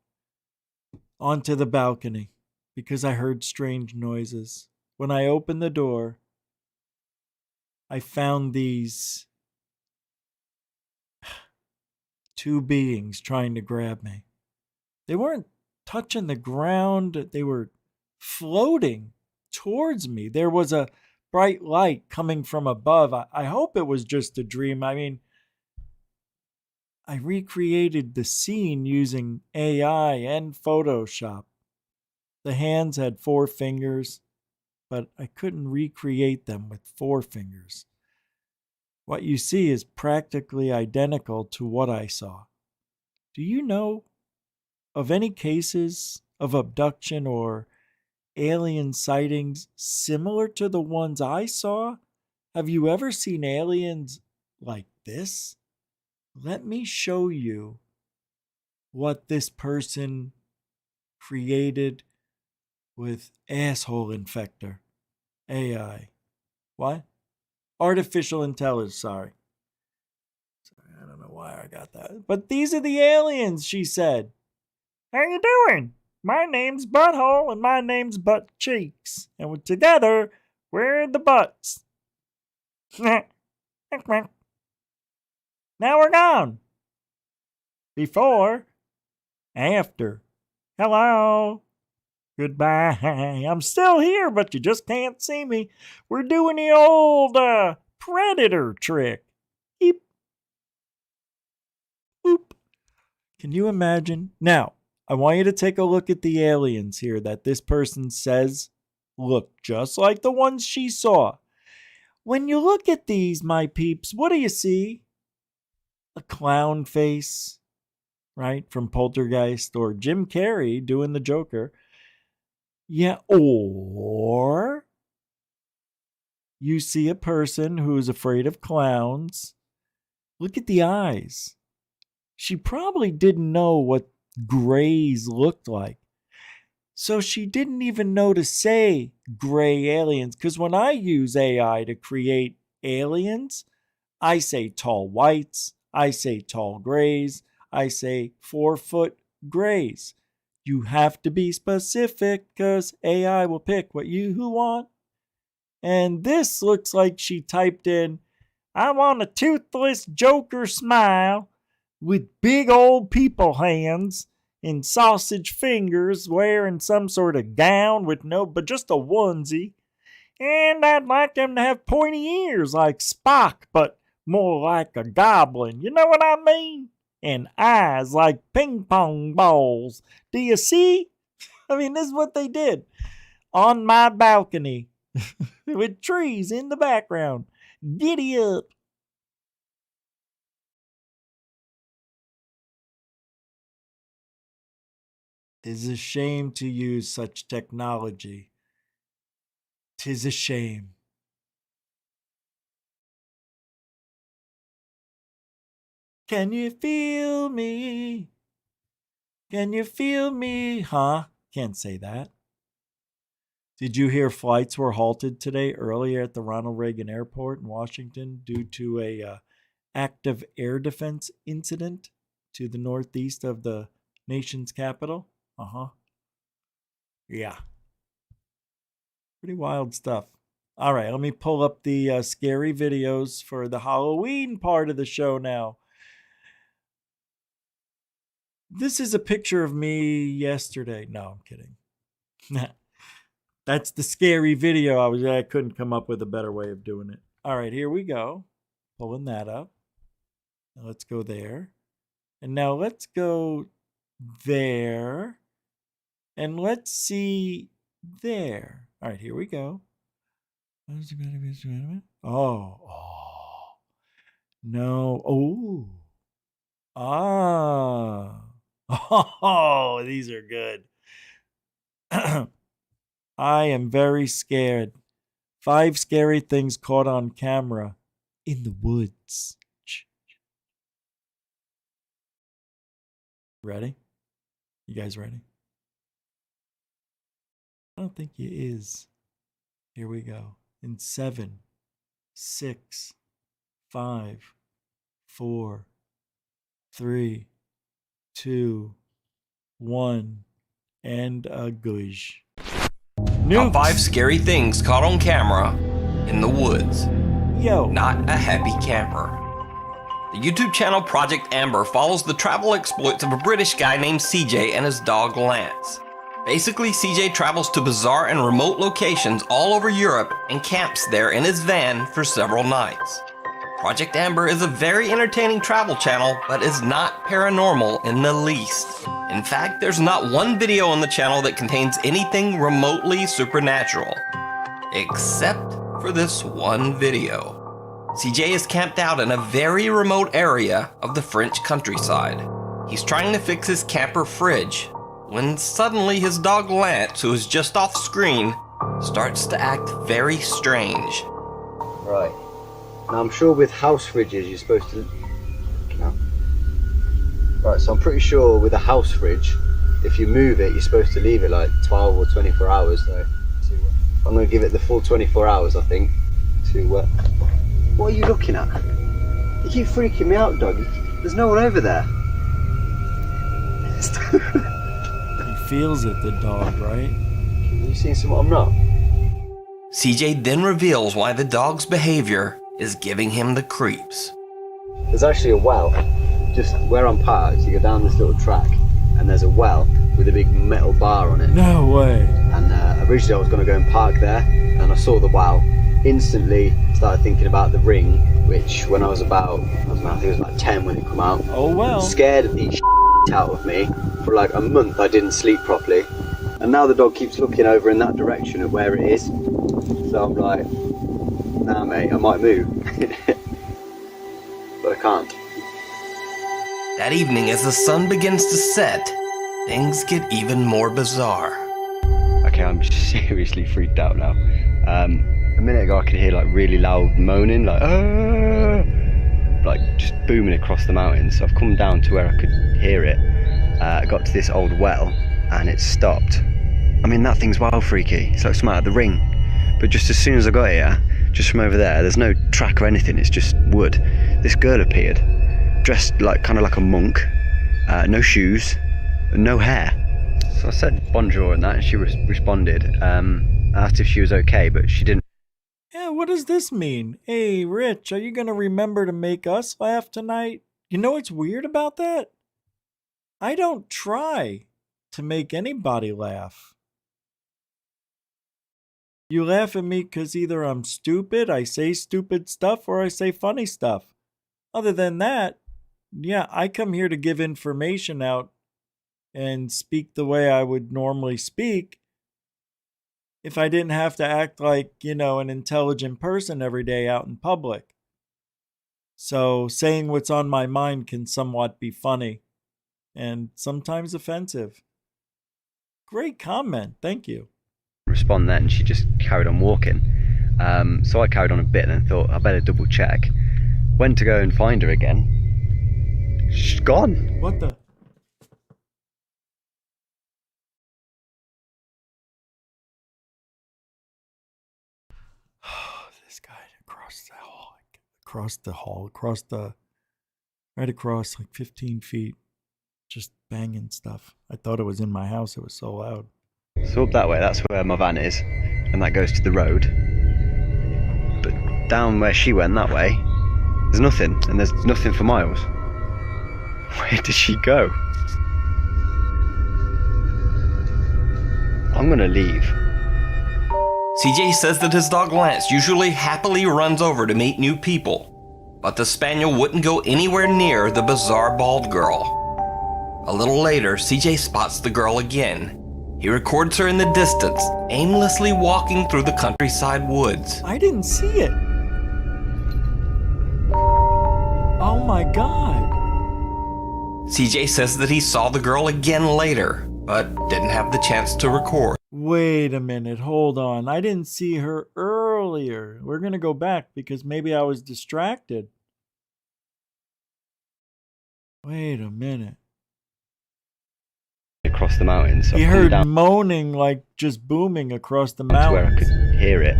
onto the balcony because I heard strange noises. When I opened the door, I found these two beings trying to grab me. They weren't touching the ground, they were floating towards me. There was a bright light coming from above. I hope it was just a dream. I mean, I recreated the scene using AI and Photoshop. The hands had 4 fingers, but I couldn't recreate them with 4 fingers. What you see is practically identical to what I saw. Do you know of any cases of abduction or alien sightings similar to the ones I saw? Have you ever seen aliens like this? Let me show you what this person created with asshole infector. AI. What? Artificial intelligence, sorry. I don't know why I got that. But these are the aliens, she said. How you doing? My name's Butthole and my name's Butt Cheeks. And together, we're the Butts. Now we're gone. Before, after. Hello. Goodbye. I'm still here, but you just can't see me. We're doing the old predator trick. Eep. Boop. Can you imagine? Now, I want you to take a look at the aliens here that this person says look just like the ones she saw. When you look at these, my peeps, what do you see? A clown face, right? From Poltergeist, or Jim Carrey doing the Joker. Yeah, or you see a person who's afraid of clowns. Look at the eyes. She probably didn't know what grays looked like. So she didn't even know to say gray aliens. Because when I use AI to create aliens, I say tall whites, I say tall grays, I say 4-foot grays. You have to be specific because AI will pick what you want. And this looks like she typed in, I want a toothless Joker smile with big old people hands and sausage fingers, wearing some sort of gown with but just a onesie. And I'd like them to have pointy ears like Spock, but more like a goblin. You know what I mean? And eyes like ping pong balls. Do you see? I mean, this is what they did on my balcony with trees in the background. Giddy up. Tis a shame to use such technology. Tis a shame. Can you feel me? Can you feel me? Huh? Can't say that. Did you hear flights were halted today earlier at the Ronald Reagan Airport in Washington due to a active air defense incident to the northeast of the nation's capital? Yeah. Pretty wild stuff. All right, let me pull up the scary videos for the Halloween part of the show now. This is a picture of me yesterday. No, I'm kidding. That's the scary video. I couldn't come up with a better way of doing it. All right, here we go. Pulling that up. Now let's go there. And now let's go there. And let's see there. All right, here we go. Oh. No. Oh. Ah. Oh, these are good. I am very scared. 5 scary things caught on camera in the woods. Ready? You guys ready? I don't think you is. Here we go. In 7, 6, 5, 4, 3, 2, 1, and a goosh. Top 5 scary things caught on camera in the woods. Yo. Not a happy camper. The YouTube channel Project Amber follows the travel exploits of a British guy named CJ and his dog Lance. Basically, CJ travels to bizarre and remote locations all over Europe and camps there in his van for several nights. Project Amber is a very entertaining travel channel, but is not paranormal in the least. In fact, there's not one video on the channel that contains anything remotely supernatural. Except for this one video. CJ is camped out in a very remote area of the French countryside. He's trying to fix his camper fridge, when suddenly his dog Lance, who is just off screen, starts to act very strange. Right. Now I'm sure with house fridges you're supposed to... No. Right, so I'm pretty sure with a house fridge, if you move it, you're supposed to leave it like 12 or 24 hours though. I'm going to give it the full 24 hours, I think, to... What are you looking at? You keep freaking me out, dog. There's no one over there. He feels it, the dog, right? You seen something I'm not? CJ then reveals why the dog's behavior is giving him the creeps. There's actually a well, just where I'm parked. You go down this little track, and there's a well with a big metal bar on it. No way. And originally I was going to go and park there, and I saw the well. Instantly started thinking about the ring, which when I was about, I think it was about 10 when it came out. Oh well. Scared the out of me. For like a month I didn't sleep properly. And now the dog keeps looking over in that direction at where it is. So I'm like, nah mate, I might move. But I can't. That evening, as the sun begins to set, things get even more bizarre. Okay, I'm seriously freaked out now. A minute ago I could hear like really loud moaning, like just booming across the mountains. So I've come down to where I could hear it. I got to this old well and it stopped. I mean, that thing's wild freaky. It's like something out of The Ring. But just as soon as I got here, just from over there's no track or anything, it's just wood. This girl appeared, dressed like kind of like a monk, no shoes, no hair. So I said bonjour and that, and she responded. I asked if she was okay, but she didn't. Yeah, what does this mean? Hey, Rich, are you going to remember to make us laugh tonight? You know what's weird about that? I don't try to make anybody laugh. You laugh at me because either I'm stupid, I say stupid stuff, or I say funny stuff. Other than that, yeah, I come here to give information out and speak the way I would normally speak if I didn't have to act like, an intelligent person every day out in public. So saying what's on my mind can somewhat be funny and sometimes offensive. Great comment. Thank you. Respond then. She just carried on walking. So I carried on a bit and then thought I better double check. Went to go and find her again. She's gone. What the? This guy right across like 15 feet, just banging stuff. I thought it was in my house. It was so loud. So up that way, that's where my van is. and that goes to the road. But down where she went that way, there's nothing, and there's nothing for miles. Where did she go? I'm gonna leave. CJ says that his dog Lance usually happily runs over to meet new people, but the spaniel wouldn't go anywhere near the bizarre bald girl. A little later, CJ spots the girl again. He records her in the distance, aimlessly walking through the countryside woods. I didn't see it. Oh my God. CJ says that he saw the girl again later, but didn't have the chance to record. Wait a minute, hold on. I didn't see her earlier. We're going to go back because maybe I was distracted. Wait a minute. Across the mountains. So You I've come heard down moaning like just booming across the to where I mountains. could hear it.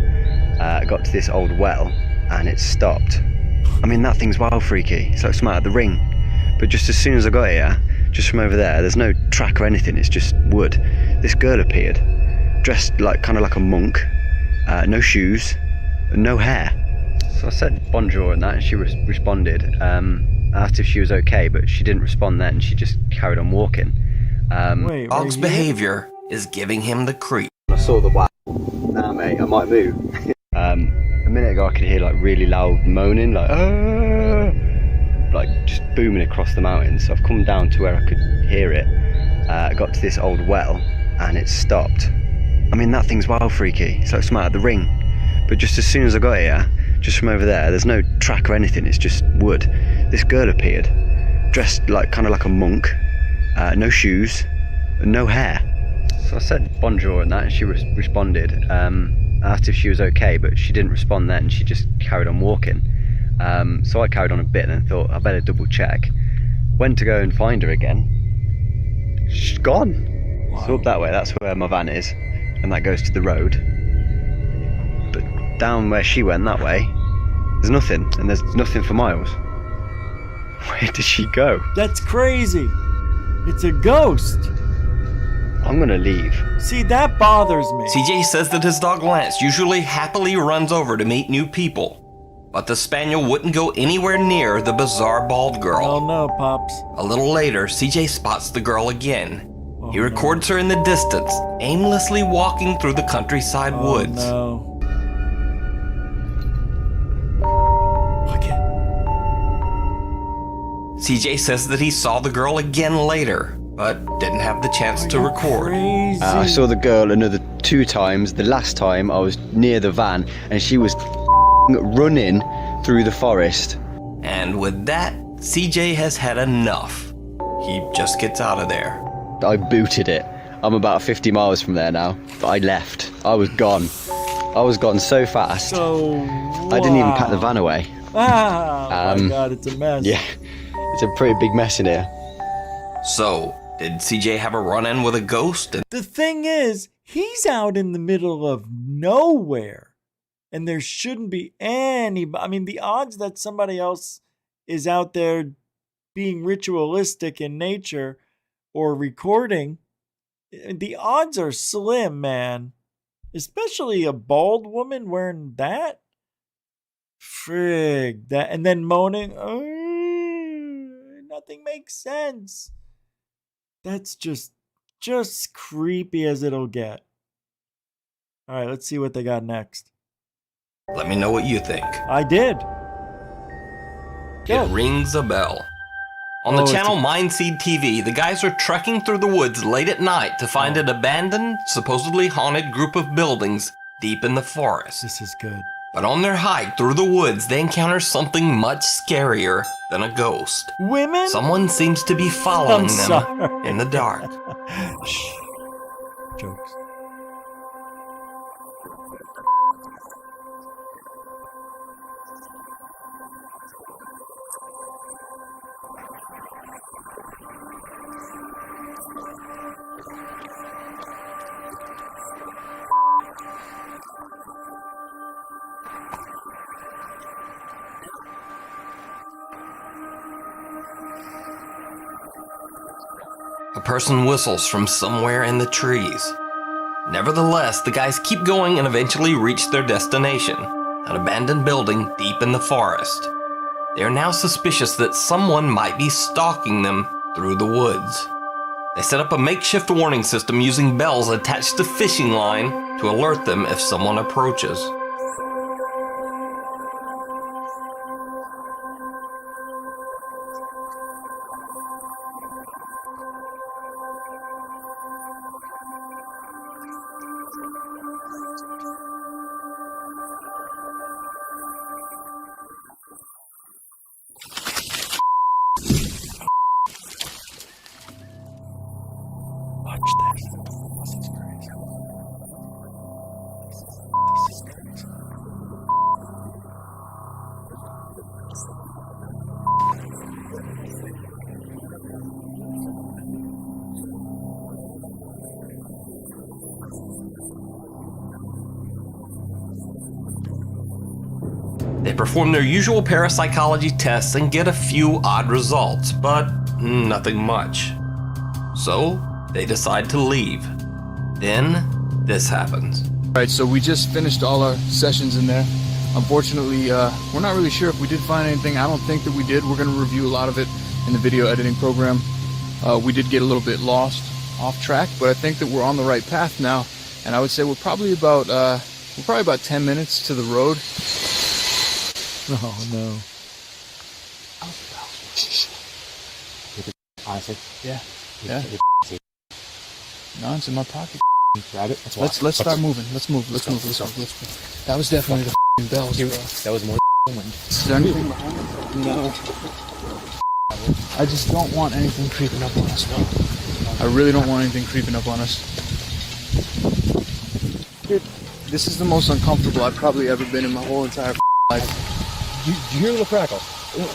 I got to this old well and it stopped. I mean, that thing's wild freaky. It's like something out of the Ring. But just as soon as I got here, just from over there's no track or anything. It's just wood. This girl appeared, dressed like kind of like a monk, no shoes, and no hair. So I said bonjour and that, and she responded. I asked if she was okay, but she didn't respond then. She just carried on walking. Wait, Dog's behavior is giving him the creep. I saw the wow. Nah, mate, I might move. A minute ago, I could hear like really loud moaning, like just booming across the mountains. So I've come down to where I could hear it. I got to this old well, and it stopped. I mean, that thing's wild freaky. It's like something out of the Ring. But just as soon as I got here, just from over there's no track or anything. It's just wood. This girl appeared, dressed like kind of like a monk, no shoes, and no hair. So I said bonjour and that, and she responded. I asked if she was okay, but she didn't respond then. She just carried on walking. So I carried on a bit and thought I better double check. Went to go and find her again. She's gone. Wow. So up that way, that's where my van is, and that goes to the road. But down where she went that way, there's nothing, and there's nothing for miles. Where did she go? That's crazy. It's a ghost. I'm gonna leave. See, that bothers me. CJ says that his dog Lance usually happily runs over to meet new people, but the spaniel wouldn't go anywhere near the bizarre bald girl. Oh no, Pops. A little later, CJ spots the girl again. Oh, He records her in the distance, aimlessly walking through the countryside woods. No. Okay. CJ says that he saw the girl again later, but didn't have the chance to record. Crazy. I saw the girl another 2 times. The last time I was near the van, and she was running through the forest. And with that, CJ has had enough. He just gets out of there. I booted it. I'm about 50 miles from there now, but I left. I was gone. I was gone so fast. So, I didn't even pack the van away. Ah, my God, it's a mess. Yeah, it's a pretty big mess in here. So, did CJ have a run-in with a ghost? The thing is, he's out in the middle of nowhere, and there shouldn't be any. I mean, the odds that somebody else is out there being ritualistic in nature or recording, the odds are slim, man. Especially a bald woman wearing that. Frig, that, and then moaning. Nothing makes sense. That's just creepy as it'll get. All right, let's see what they got next. Let me know what you think. I did. Go. It rings a bell. On the channel Mindseed TV, the guys are trekking through the woods late at night to find an abandoned, supposedly haunted group of buildings deep in the forest. This is good. But on their hike through the woods, they encounter something much scarier than a ghost. Women? Someone seems to be following them sorry. in the dark. Shh. Jokes. A person whistles from somewhere in the trees. Nevertheless, the guys keep going and eventually reach their destination, an abandoned building deep in the forest. They are now suspicious that someone might be stalking them through the woods. They set up a makeshift warning system using bells attached to fishing line to alert them if someone approaches. They perform their usual parapsychology tests and get a few odd results, but nothing much. So, they decide to leave. Then, this happens. Alright, so we just finished all our sessions in there. Unfortunately, we're not really sure if we did find anything. I don't think that we did. We're going to review a lot of it in the video editing program. We did get a little bit lost, off track, but I think that we're on the right path now. And I would say we're probably about 10 minutes to the road. Oh no. Honestly? Yeah. No, it's in my pocket. Grab it. Let's start moving. Let's move. That was definitely the bells, bro. That was more wind. Is there anything behind it? No. I just don't want anything creeping up on us, bro. I really don't want anything creeping up on us. Dude, this is the most uncomfortable I've probably ever been in my whole entire life. Do you hear the crackle?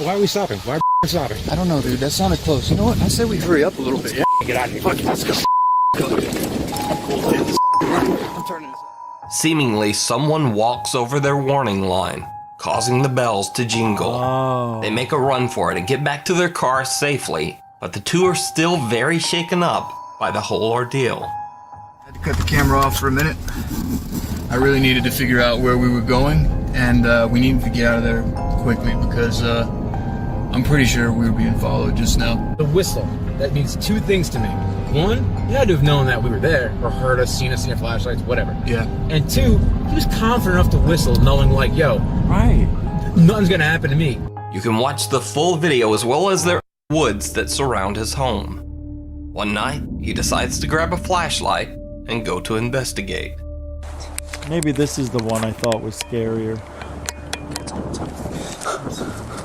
Why are we stopping? Why are we stopping? I don't know, dude. That sounded close. You know what? I say we hurry up a little bit, yeah? Get out of here. Fuck it, let's go. I'm turning this. Seemingly, someone walks over their warning line, causing the bells to jingle. Oh. They make a run for it and get back to their car safely, but the two are still very shaken up by the whole ordeal. I had to cut the camera off for a minute. I really needed to figure out where we were going, and we needed to get out of there quickly because I'm pretty sure we were being followed just now. The whistle. That means two things to me. One, you had to have known that we were there, or heard us, seen us in your flashlights, whatever. Yeah. And two, he was confident enough to whistle, knowing like, yo, Right. nothing's gonna happen to me. You can watch the full video as well as their woods that surround his home. One night, he decides to grab a flashlight and go to investigate. Maybe this is the one I thought was scarier. It's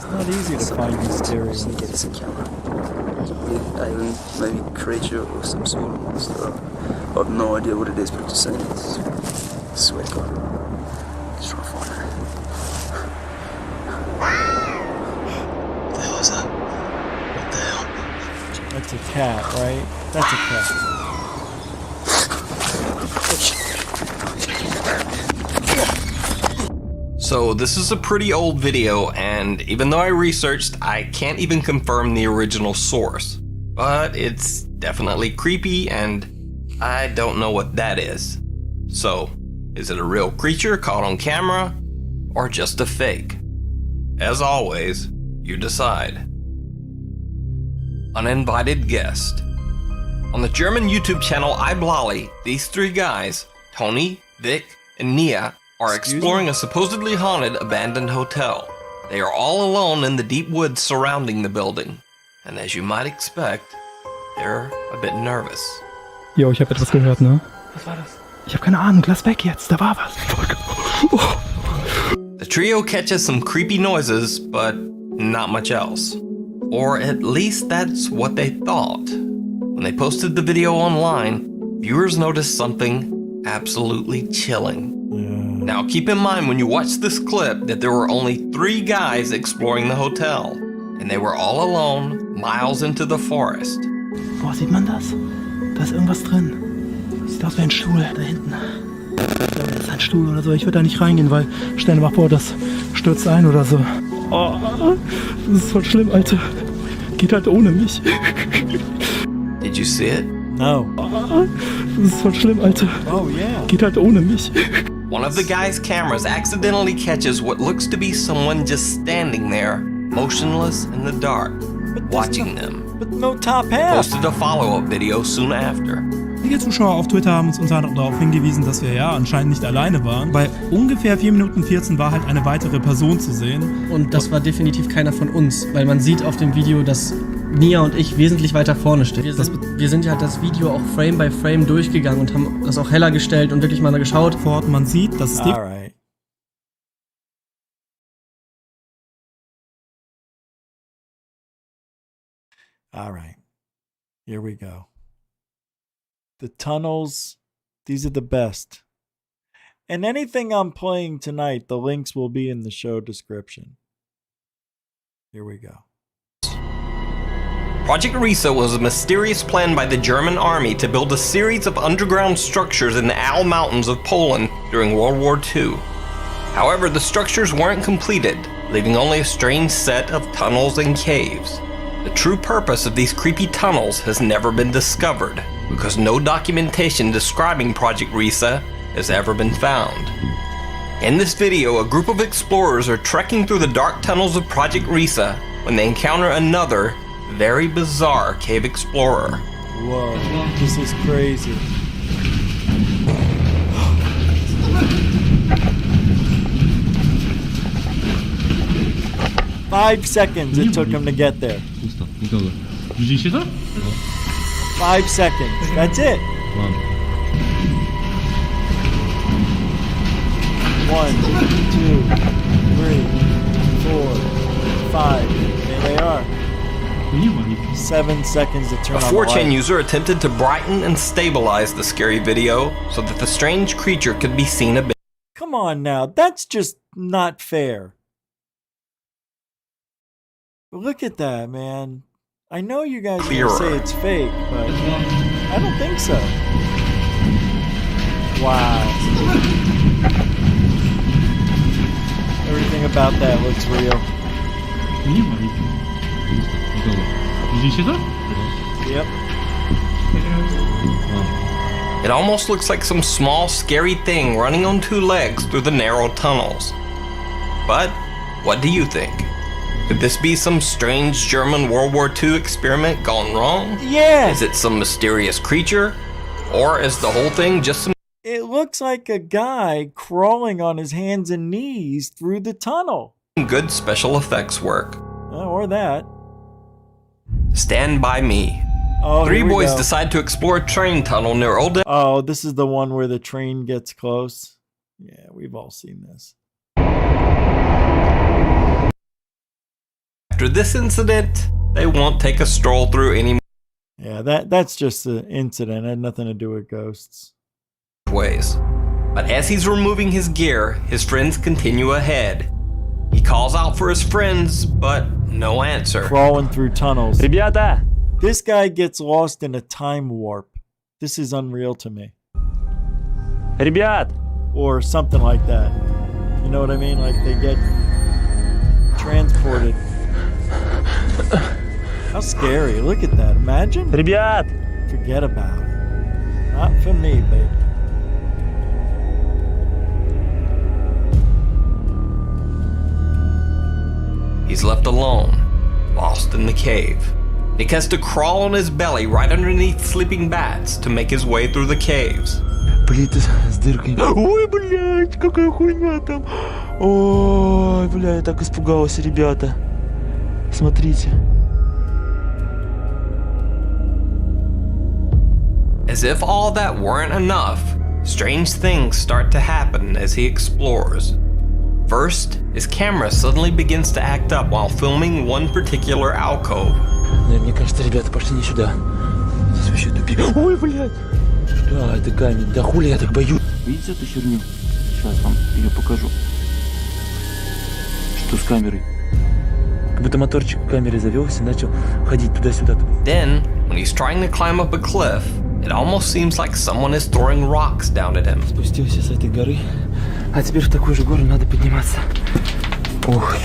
not easy to find these scary ones. Maybe creature or some sort of monster. I have no idea what it is, but I'm just saying it's. I swear to God. Just try to find it. What the hell is that? What the hell? That's a cat, right? That's a cat. So this is a pretty old video, and even though I researched, I can't even confirm the original source. But it's definitely creepy, and I don't know what that is. So, is it a real creature caught on camera, or just a fake? As always, you decide. Uninvited guest. On the German YouTube channel iBlolly, these three guys, Tony, Vic, and Nia, are exploring a supposedly haunted abandoned hotel. They are all alone in the deep woods surrounding the building. And as you might expect, they're a bit nervous. Jo, ich habe etwas gehört, ne? Was war das? Ich habe keine Ahnung, lass weg jetzt, da war was. The trio catches some creepy noises, but not much else. Or at least that's what they thought. When they posted the video online, viewers noticed something absolutely chilling. Now keep in mind when you watch this clip that there were only 3 guys exploring the hotel, and they were all alone, miles into the forest. Boah, sieht man das? Da ist irgendwas drin. Sieht aus wie ein Stuhl da hinten. Das ist ein Stuhl oder so. Ich würde da nicht reingehen, weil stell dir mal vor, das stürzt ein oder so. Oh, das ist voll schlimm, Alter. Geht halt ohne mich. Did you see it? No. Das ist voll schlimm, Alter. Oh, yeah. Geht halt ohne mich. One of the guy's cameras accidentally catches what looks to be someone just standing there, motionless in the dark, watching them. But no top half. Posted a follow-up video soon after. Einige Zuschauer auf Twitter haben uns unter anderem darauf hingewiesen, dass wir ja anscheinend nicht alleine waren. Bei ungefähr 4 Minuten 14 war halt eine weitere Person zu sehen. Und das war definitiv keiner von uns, weil man sieht auf dem Video, dass Nia und ich wesentlich weiter vorne stehen. Wir sind ja das Video auch Frame by Frame durchgegangen und haben das auch heller gestellt und wirklich mal geschaut. Vor Ort, man sieht, dass es Alright. Alright. Here we go. The tunnels, these are the best. And anything I'm playing tonight, the links will be in the show description. Here we go. Project Risa was a mysterious plan by the German army to build a series of underground structures in the Al Mountains of Poland during World War II. However, the structures weren't completed, leaving only a strange set of tunnels and caves. The true purpose of these creepy tunnels has never been discovered, because no documentation describing Project Risa has ever been found. In this video, a group of explorers are trekking through the dark tunnels of Project Risa when they encounter another, very bizarre cave explorer. Whoa, this is crazy. Five seconds it took him to get there. 5 seconds. That's it. 1, 2, 3, 4, 5. There they are. 7 seconds to turn A on the 4chan light. user attempted to brighten and stabilize the scary video so that the strange creature could be seen a bit. Come on now. That's just not fair. Look at that, man. I know you guys are gonna say it's fake, but I don't think so. Wow. Everything about that looks real. Yep. It almost looks like some small, scary thing running on 2 legs through the narrow tunnels. But what do you think? Could this be some strange German World War II experiment gone wrong? Yeah. Is it some mysterious creature? Or is the whole thing just some It looks like a guy crawling on his hands and knees through the tunnel. good special effects work? Or that. Stand By Me. Oh, 3 here we boys go. decide to explore a train tunnel near Old. Oh, this is the one where the train gets close. Yeah, we've all seen this. After this incident, they won't take a stroll through any Yeah, that's just an incident. It had nothing to do with ghosts. ways. But as he's removing his gear, his friends continue ahead. He calls out for his friends, but no answer. Crawling through tunnels. This guy gets lost in a time warp. This is unreal to me. Or something like that. You know what I mean? Like they get transported. How scary. Look at that. Imagine. Forget about it. Not for me, baby. He's left alone, lost in the cave. Nick has to crawl on his belly right underneath sleeping bats to make his way through the caves. Плиты с дыркой. Ой, блядь, какая хуйня там. Ой, бля, я так испугался, ребята. Смотрите. As if all that weren't enough, strange things start to happen as he explores. First, his camera suddenly begins to act up while filming one particular alcove. Мне кажется, ребята пошли не сюда. Здесь вообще тупик. Ой, блядь. Что, это камень? Да хули я так боюсь. Видите эту херню? Сейчас вам ее покажу. Что с камерой? Как будто моторчик камеры завелся и начал ходить туда-сюда. Then, when he's trying to climb up a cliff, it almost seems like someone is throwing rocks down at him. Спустился с этой горы, а теперь в такую же гору надо подниматься. Ох.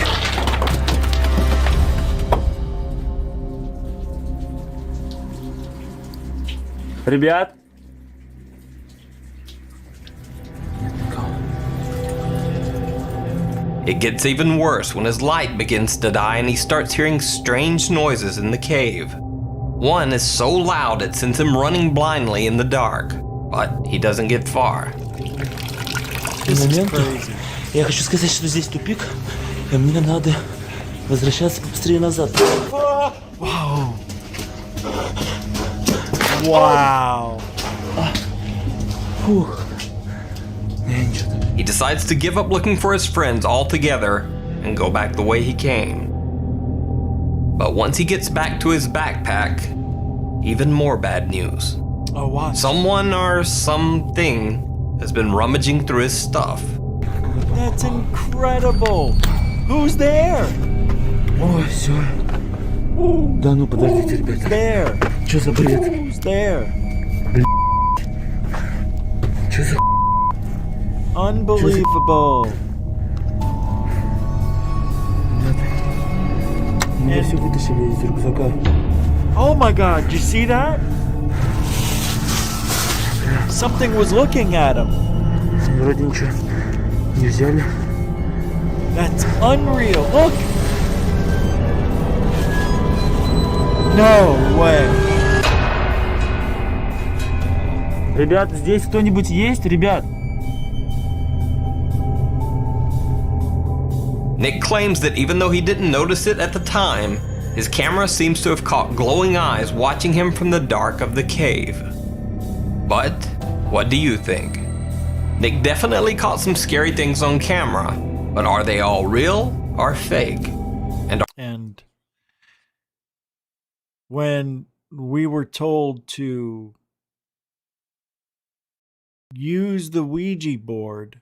Ребят, It gets even worse when his light begins to die and he starts hearing strange noises in the cave. One is so loud it sends him running blindly in the dark, but he doesn't get far. This is crazy. Я хочу сказать, что здесь тупик, и мне надо возвращаться побыстрее назад. Wow. Wow. He decides to give up looking for his friends altogether and go back the way he came. But once he gets back to his backpack, even more bad news. Oh, what? Someone or something has been rummaging through his stuff. That's incredible. Who's there? Ой, все. Да ну подождите, Who's ребята. there? Что за бред? Who's there? Что за Unbelievable. Меня все вытащили из рюкзака. Oh my God, did you see that? Something was looking at him. Вроде ничего не взяли. That's unreal. Look. No way. Ребят, здесь кто-нибудь есть, ребят? Nick claims that even though he didn't notice it at the time, his camera seems to have caught glowing eyes watching him from the dark of the cave. But what do you think? Nick definitely caught some scary things on camera, but are they all real or fake? And when we were told to use the Ouija board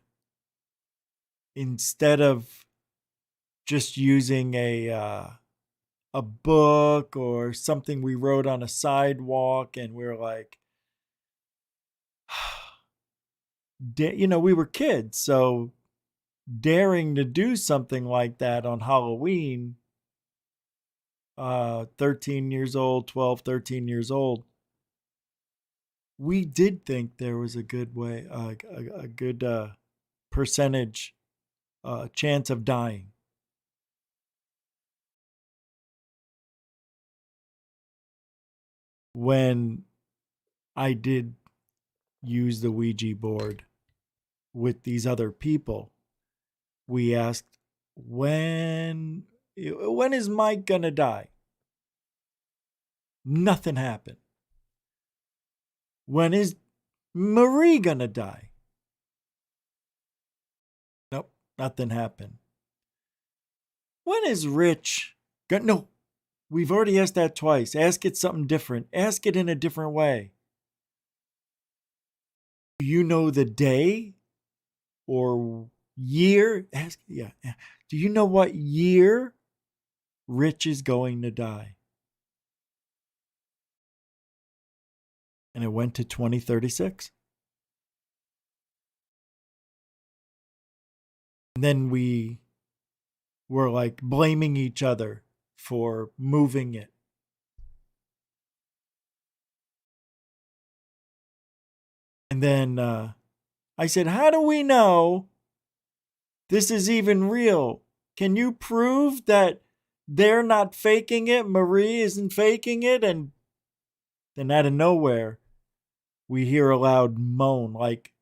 instead of just using a book or something we wrote on a sidewalk, and we were like, we were kids, so daring to do something like that on Halloween, 13 years old, 12, 13 years old, we did think there was a good way, a good percentage chance of dying. When I did use the Ouija board with these other people, we asked, when is Mike gonna die? Nothing happened. When is Marie gonna die? Nope, nothing happened. When is Rich gonna... No, we've already asked that twice. Ask it something different. Ask it in a different way. Do you know the day or year? Ask, yeah. Do you know what year Rich is going to die? And it went to 2036. And then we were like blaming each other for moving it. And then I said, how do we know this is even real? Can you prove that they're not faking it? Marie isn't faking it? And then out of nowhere, we hear a loud moan, like,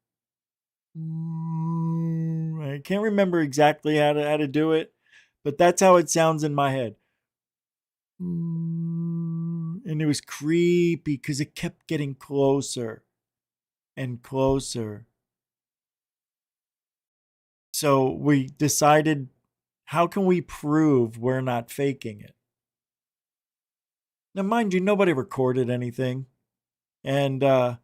I can't remember exactly how to do it, but that's how it sounds in my head. And it was creepy because it kept getting closer and closer. So we decided, how can we prove we're not faking it? Now, mind you, nobody recorded anything. And I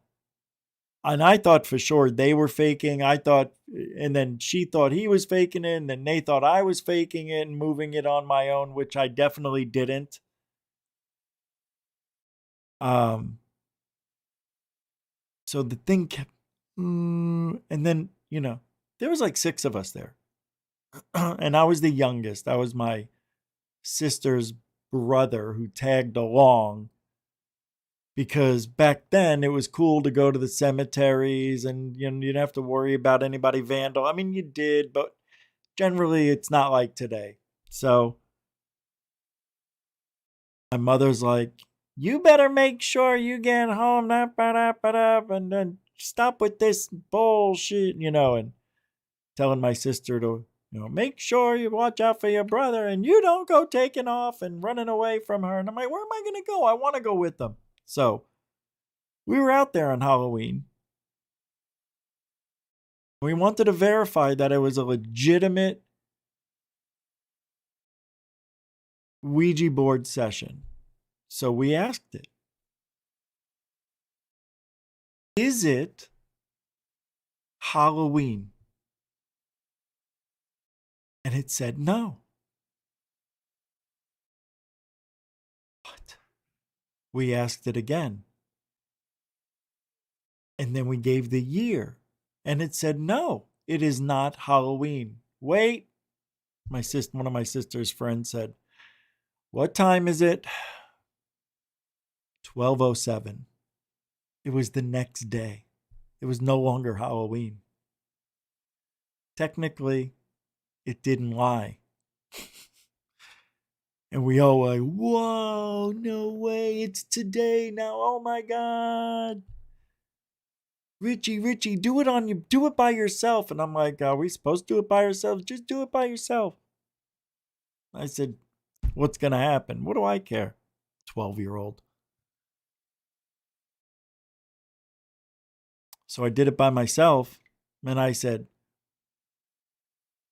thought for sure they were faking. And then she thought he was faking it. And then they thought I was faking it and moving it on my own, which I definitely didn't. So the thing kept, and then, there was like 6 of us there. And I was the youngest. I was my sister's brother who tagged along. Because back then it was cool to go to the cemeteries and you didn't have to worry about anybody vandal. I mean, you did, but generally it's not like today. So my mother's like, you better make sure you get home, and then stop with this bullshit, and telling my sister to, make sure you watch out for your brother and you don't go taking off and running away from her. And I'm like, where am I going to go? I want to go with them. So we were out there on Halloween. We wanted to verify that it was a legitimate Ouija board session. So we asked it, is it Halloween? And it said no. What? We asked it again. And then we gave the year. And it said no, it is not Halloween. Wait. One of my sister's friends said, what time is it? 12:07. It was the next day. It was no longer Halloween. Technically, it didn't lie. And we all like, whoa, no way, it's today now. Oh my God. Richie, do it by yourself. And I'm like, are we supposed to do it by ourselves? Just do it by yourself. I said, what's going to happen? What do I care? 12-year-old. So I did it by myself. And I said,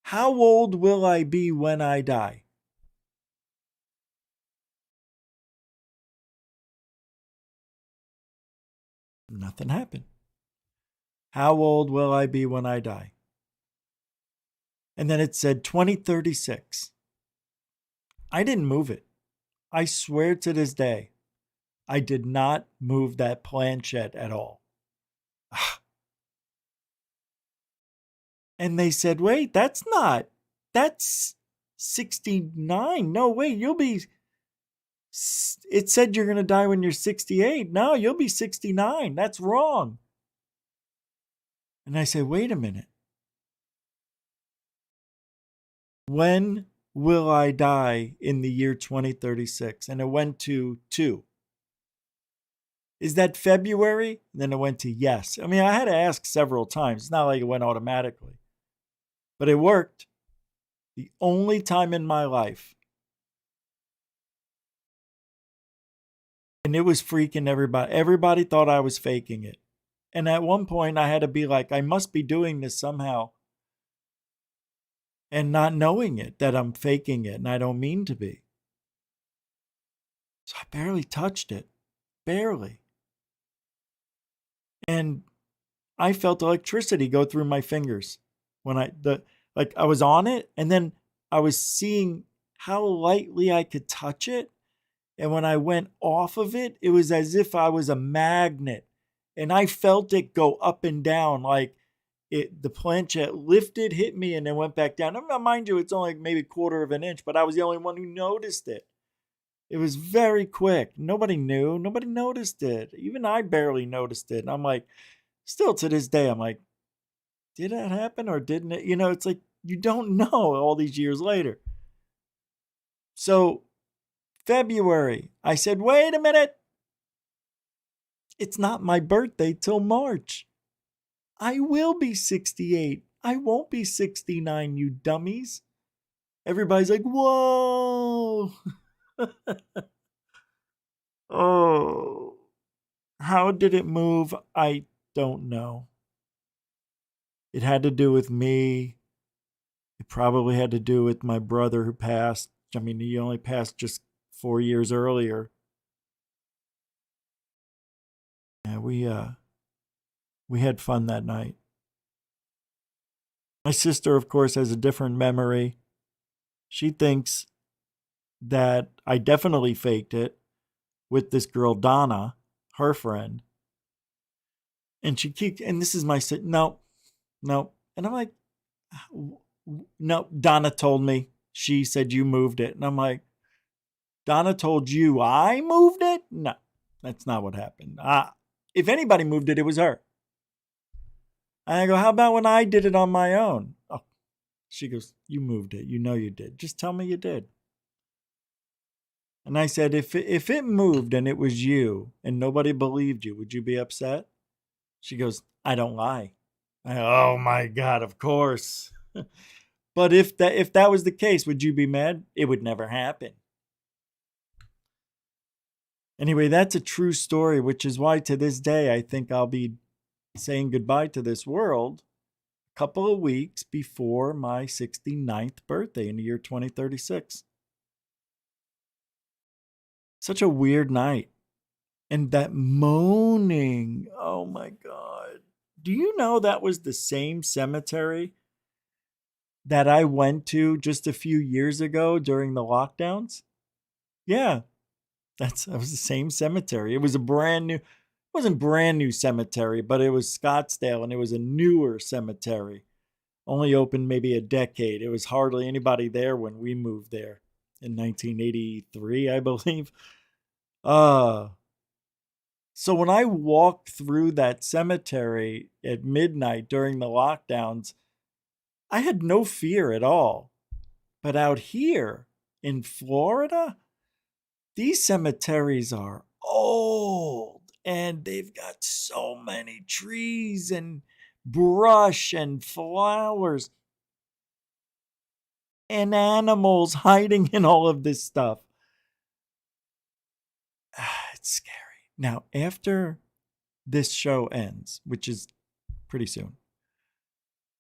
how old will I be when I die? Nothing happened. How old will I be when I die? And then it said 2036. I didn't move it. I swear to this day, I did not move that planchette at all. And they said, wait, that's 69. No, wait, it said you're going to die when you're 68. No, you'll be 69. That's wrong. And I say, wait a minute. When will I die in the year 2036? And it went to 2. Is that February? And then it went to yes. I mean, I had to ask several times. It's not like it went automatically. But it worked. The only time in my life. And it was freaking everybody. Everybody thought I was faking it. And at one point I had to be like, I must be doing this somehow. And not knowing it, that I'm faking it, and I don't mean to be. So I barely touched it. Barely. And I felt electricity go through my fingers when I was on it, and then I was seeing how lightly I could touch it. And when I went off of it, it was as if I was a magnet. And I felt it go up and down, like the planchette lifted, hit me, and then went back down. Now, mind you, it's only maybe 1/4 of an inch, but I was the only one who noticed it. It was very quick. Nobody knew. Nobody noticed it. Even I barely noticed it. And I'm like, still to this day, I'm like, did that happen or didn't it? It's like you don't know all these years later. So February, I said, wait a minute. It's not my birthday till March. I will be 68. I won't be 69, you dummies. Everybody's like, whoa. Oh, how did it move? I don't know. It had to do with me. It probably had to do with my brother who passed. I mean, he only passed just 4 years earlier. Yeah, we had fun that night. My sister, of course, has a different memory. She thinks that I definitely faked it with this girl, Donna, her friend. And she keeps, and this is my, no. And I'm like, no, Donna told me. She said you moved it. And I'm like, Donna told you I moved it? No, that's not what happened. If anybody moved it, it was her. And I go, how about when I did it on my own? Oh, She goes, you moved it. You know you did. Just tell me you did. And I said, if it moved and it was you and nobody believed you, would you be upset? She goes, I don't lie. Oh my God, of course. But if that was the case, would you be mad? It would never happen. Anyway, that's a true story, which is why to this day, I think I'll be saying goodbye to this world a couple of weeks before my 69th birthday in the year 2036. Such a weird night. And that moaning, oh my God. Do you know that was the same cemetery that I went to just a few years ago during the lockdowns? Yeah, that was the same cemetery. It was it wasn't brand new cemetery, but it was Scottsdale, and it was a newer cemetery. Only opened maybe a decade. It was hardly anybody there when we moved there in 1983, I believe. So when I walked through that cemetery at midnight during the lockdowns, I had no fear at all. But out here in Florida, these cemeteries are old and they've got so many trees and brush and flowers and animals hiding in all of this stuff. It's scary. Now, after this show ends, which is pretty soon,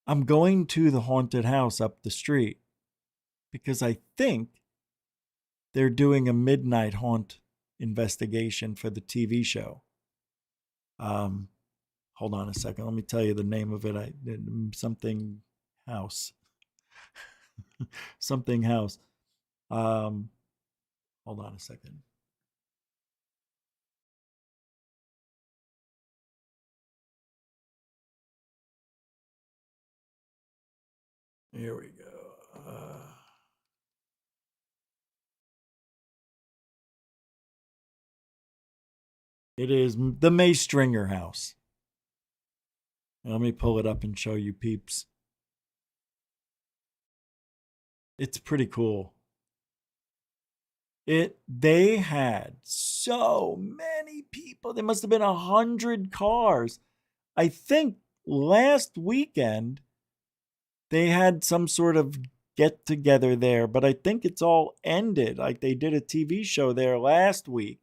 I'm going to the haunted house up the street because I think they're doing a midnight haunt investigation for the TV show. Hold on a second. Let me tell you the name of it. Something House. Something House. Hold on a second. Here we go. It is the May Stringer House. Let me pull it up and show you peeps. It's pretty cool. They had so many people. There must have been 100 cars. I think last weekend they had some sort of get together there, but I think it's all ended. Like they did a TV show there last week.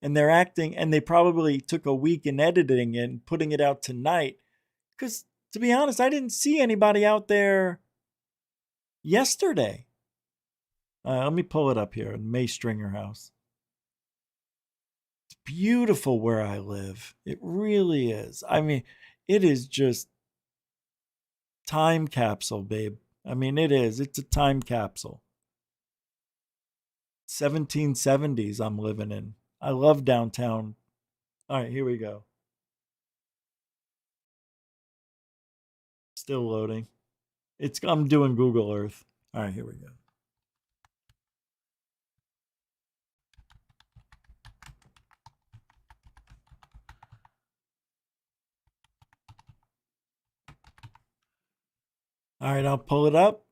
And they're acting, and they probably took a week in editing and putting it out tonight. Because, to be honest, I didn't see anybody out there yesterday. Let me pull it up here, May Stringer House. It's beautiful where I live. It really is. I mean, it is just time capsule, babe. I mean, it is. It's a time capsule. 1770s I'm living in. I love downtown. All right, here we go. Still loading. I'm doing Google Earth. All right, here we go. All right, I'll pull it up.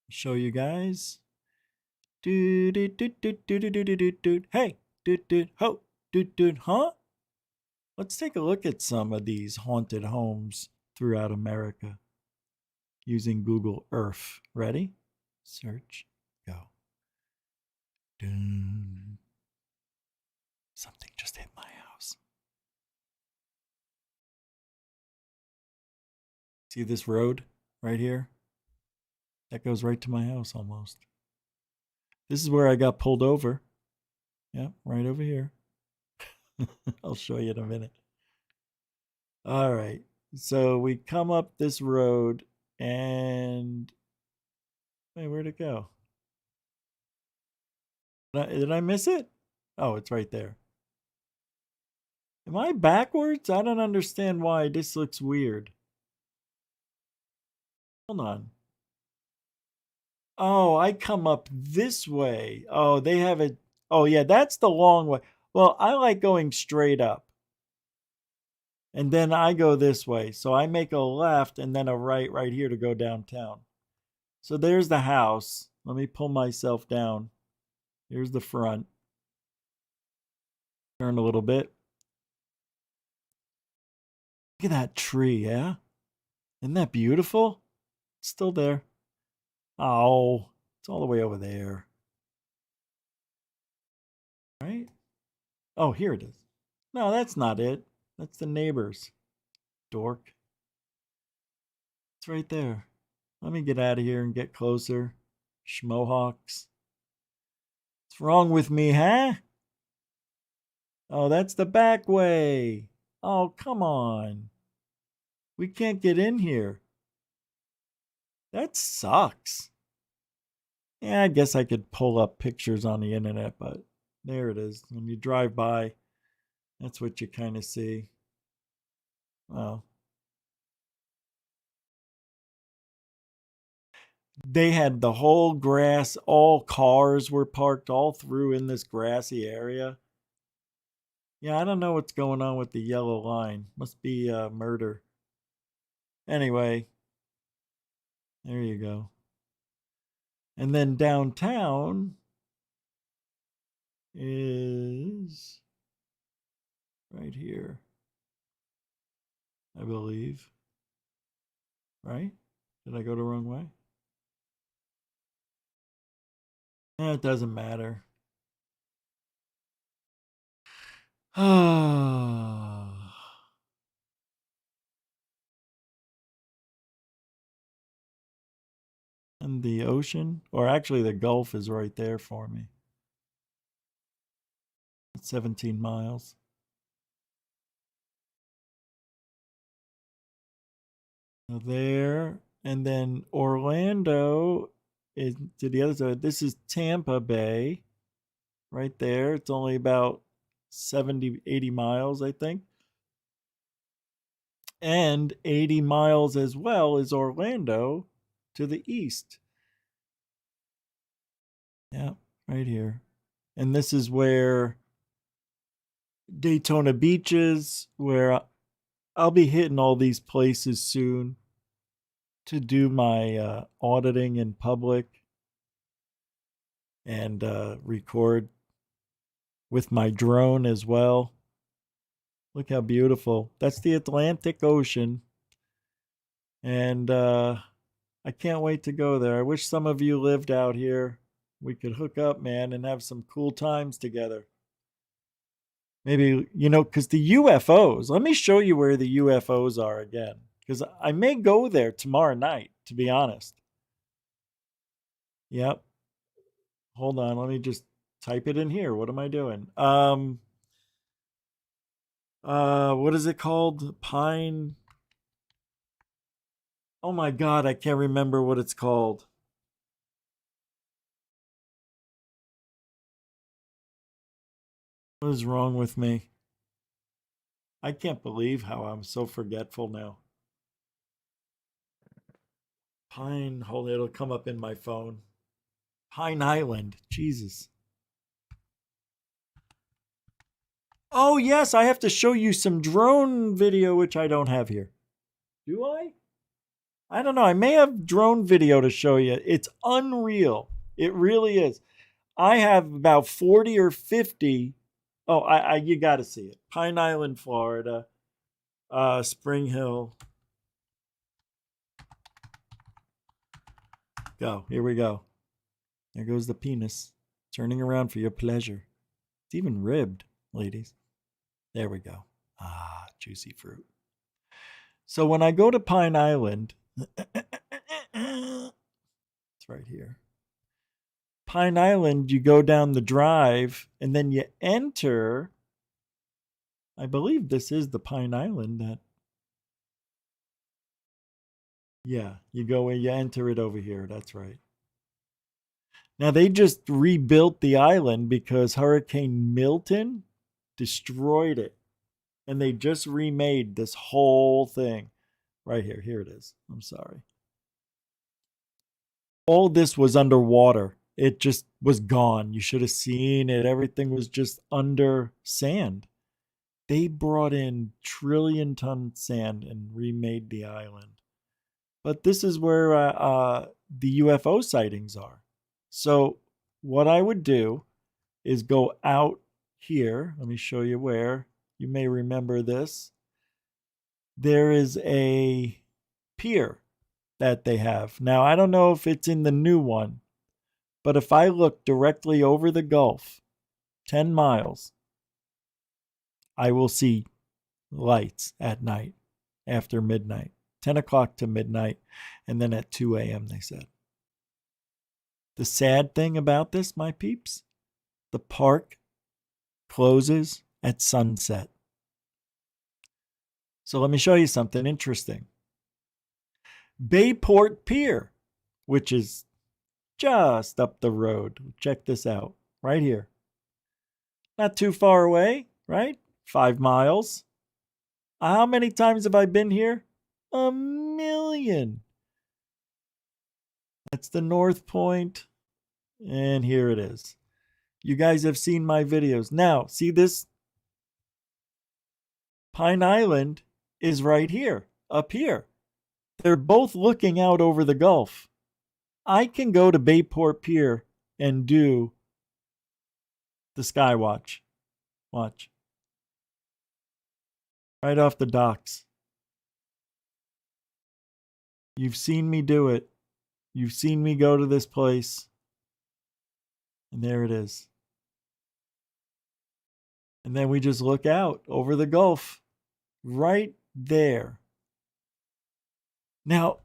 Show you guys. Hey, ho, huh? Let's take a look at some of these haunted homes throughout America using Google Earth. Ready? Search. Go. Something just hit my house. See this road right here? That goes right to my house almost. This is where I got pulled over. Yeah, right over here. I'll show you in a minute. All right. So we come up this road and... Wait, where'd it go? Did I miss it? Oh, it's right there. Am I backwards? I don't understand why this looks weird. Hold on. Oh, I come up this way. Oh, they have it. Oh, yeah, that's the long way. Well, I like going straight up. And then I go this way. So I make a left and then a right here to go downtown. So there's the house. Let me pull myself down. Here's the front. Turn a little bit. Look at that tree, yeah? Isn't that beautiful? It's still there. Oh, it's all the way over there. Right? Oh, here it is. No, that's not it. That's the neighbors. Dork. It's right there. Let me get out of here and get closer. Schmohawks. What's wrong with me, huh? Oh, that's the back way. Oh, come on. We can't get in here. That sucks. Yeah, I guess I could pull up pictures on the internet, but there it is. When you drive by, that's what you kind of see. Well, they had the whole grass, all cars were parked all through in this grassy area. Yeah, I don't know what's going on with the yellow line. Must be murder. Anyway, there you go. And then downtown is right here, I believe. Right? Did I go the wrong way? It doesn't matter. Ah. And the ocean, or actually the Gulf is right there for me. It's 17 miles. So there, and then Orlando is to the other side. This is Tampa Bay, right there. It's only about 70, 80 miles, I think. And 80 miles as well is Orlando to the east. Yeah, right here. And this is where Daytona Beach is, where I'll be hitting all these places soon to do my auditing in public and record with my drone as well. Look how beautiful. That's the Atlantic Ocean. And I can't wait to go there. I wish some of you lived out here. We could hook up, man, and have some cool times together. Maybe, because the UFOs, let me show you where the UFOs are again. Because I may go there tomorrow night, to be honest. Yep. Hold on, let me just type it in here. What am I doing? What is it called? Pine. Oh my God, I can't remember what it's called. What is wrong with me? I can't believe how I'm so forgetful now. Pine, hold it, it'll come up in my phone. Pine Island, Jesus. Oh yes, I have to show you some drone video, which I don't have here. Do I? I don't know. I may have drone video to show you. It's unreal. It really is. I have about 40 or 50. Oh, you got to see it. Pine Island, Florida. Spring Hill. Go. Here we go. There goes the penis. Turning around for your pleasure. It's even ribbed, ladies. There we go. Ah, juicy fruit. So when I go to Pine Island, it's right here. Pine Island, you go down the drive and then you enter. I believe this is the Pine Island that. Yeah, you go and you enter it over here. That's right. Now they just rebuilt the island because Hurricane Milton destroyed it. And they just remade this whole thing. Right here. Here it is. I'm sorry. All this was underwater. It just was gone. You should have seen it. Everything was just under sand. They brought in trillion-ton sand and remade the island. But this is where the UFO sightings are. So what I would do is go out here. Let me show you where. You may remember this. There is a pier that they have. Now, I don't know if it's in the new one, but if I look directly over the Gulf, 10 miles, I will see lights at night after midnight, 10 o'clock to midnight, and then at 2 a.m., they said. The sad thing about this, my peeps, the park closes at sunset. So let me show you something interesting. Bayport Pier, which is just up the road. Check this out, right here. Not too far away, right? 5 miles. How many times have I been here? 1,000,000. That's the North Point, and here it is. You guys have seen my videos. Now, see this? Pine Island is right here, up here. They're both looking out over the Gulf. I can go to Bayport Pier and do the Sky Watch. Watch. Right off the docks. You've seen me do it. You've seen me go to this place. And there it is. And then we just look out over the Gulf. Right there. Now,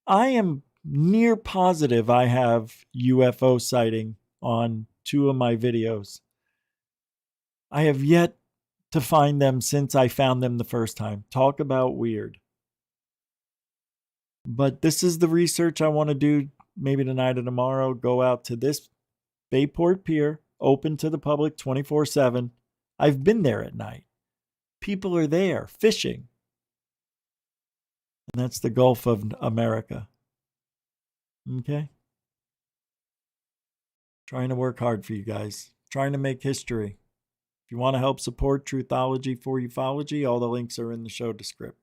I am near positive I have UFO sighting on 2 of my videos. I have yet to find them since I found them the first time. Talk about weird. But this is the research I want to do maybe tonight or tomorrow. Go out to this Bayport Pier, open to the public 24/7. I've been there at night. People are there fishing. And that's the Gulf of America. Okay? Trying to work hard for you guys. Trying to make history. If you want to help support Truthology for Ufology, all the links are in the show description.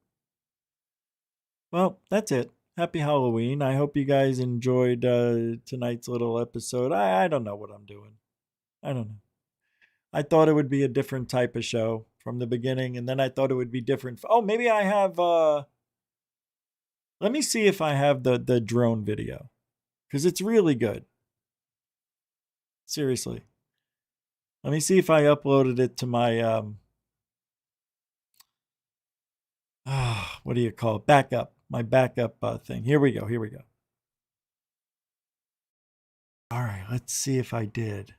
Well, that's it. Happy Halloween. I hope you guys enjoyed tonight's little episode. I don't know what I'm doing. I don't know. I thought it would be a different type of show from the beginning, and then I thought it would be different. Oh, maybe I have... let me see if I have the drone video, because it's really good. Seriously. Let me see if I uploaded it to my... what do you call it? Backup. My backup thing. Here we go. Here we go. All right. Let's see if I did.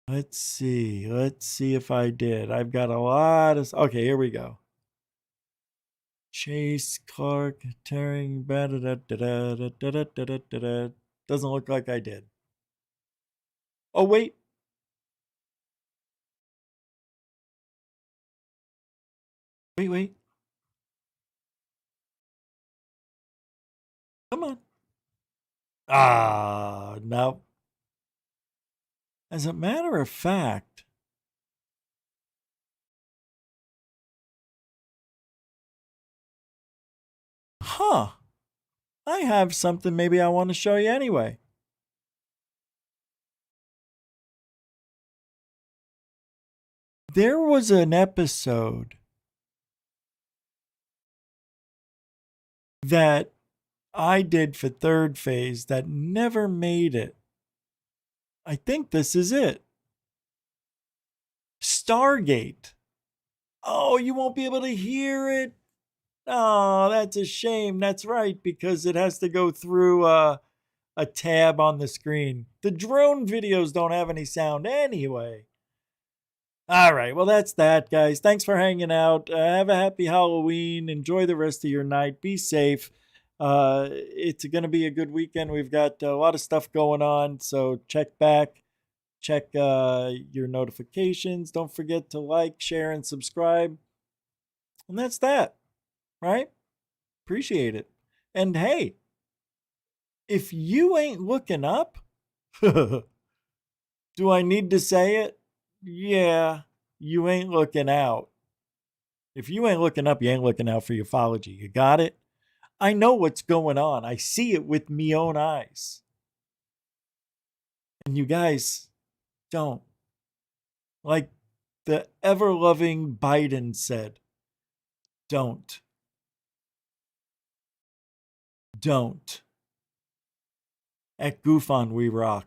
Let's see. Let's see if I did. I've got a lot of... Okay, here we go. Chase Clark tearing... Doesn't look like I did. Oh, wait. Wait. Come on. No. As a matter of fact, I have something maybe I want to show you anyway. There was an episode that I did for Third Phase that never made it. I think this is it. Stargate. Oh, you won't be able to hear it. Oh, that's a shame. That's right, because it has to go through a tab on the screen. The drone videos don't have any sound anyway. All right, well, that's that, guys. Thanks for hanging out. Have a happy Halloween. Enjoy the rest of your night. Be safe. It's going to be a good weekend. We've got a lot of stuff going on, so check back. Check your notifications. Don't forget to like, share, and subscribe. And that's that, right? Appreciate it. And hey, if you ain't looking up, do I need to say it? yeah, you ain't looking out. If you ain't looking up, you ain't looking out for ufology. You got it? I know what's going on. I see it with me own eyes. And you guys don't. Like the ever-loving Biden said, don't. Don't. At Goof On We Rock.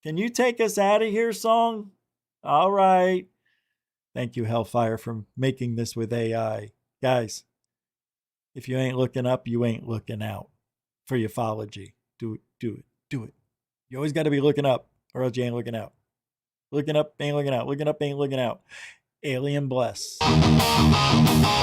Can you take us out of here, song? All right. Thank you, Hellfire, for making this with AI. Guys, if you ain't looking up, you ain't looking out for ufology. Do it, do it, do it. You always got to be looking up, or else you ain't looking out. Looking up ain't looking out. Looking up ain't looking out. Alien bless. Happy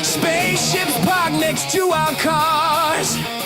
Spaceships parked next to our cars.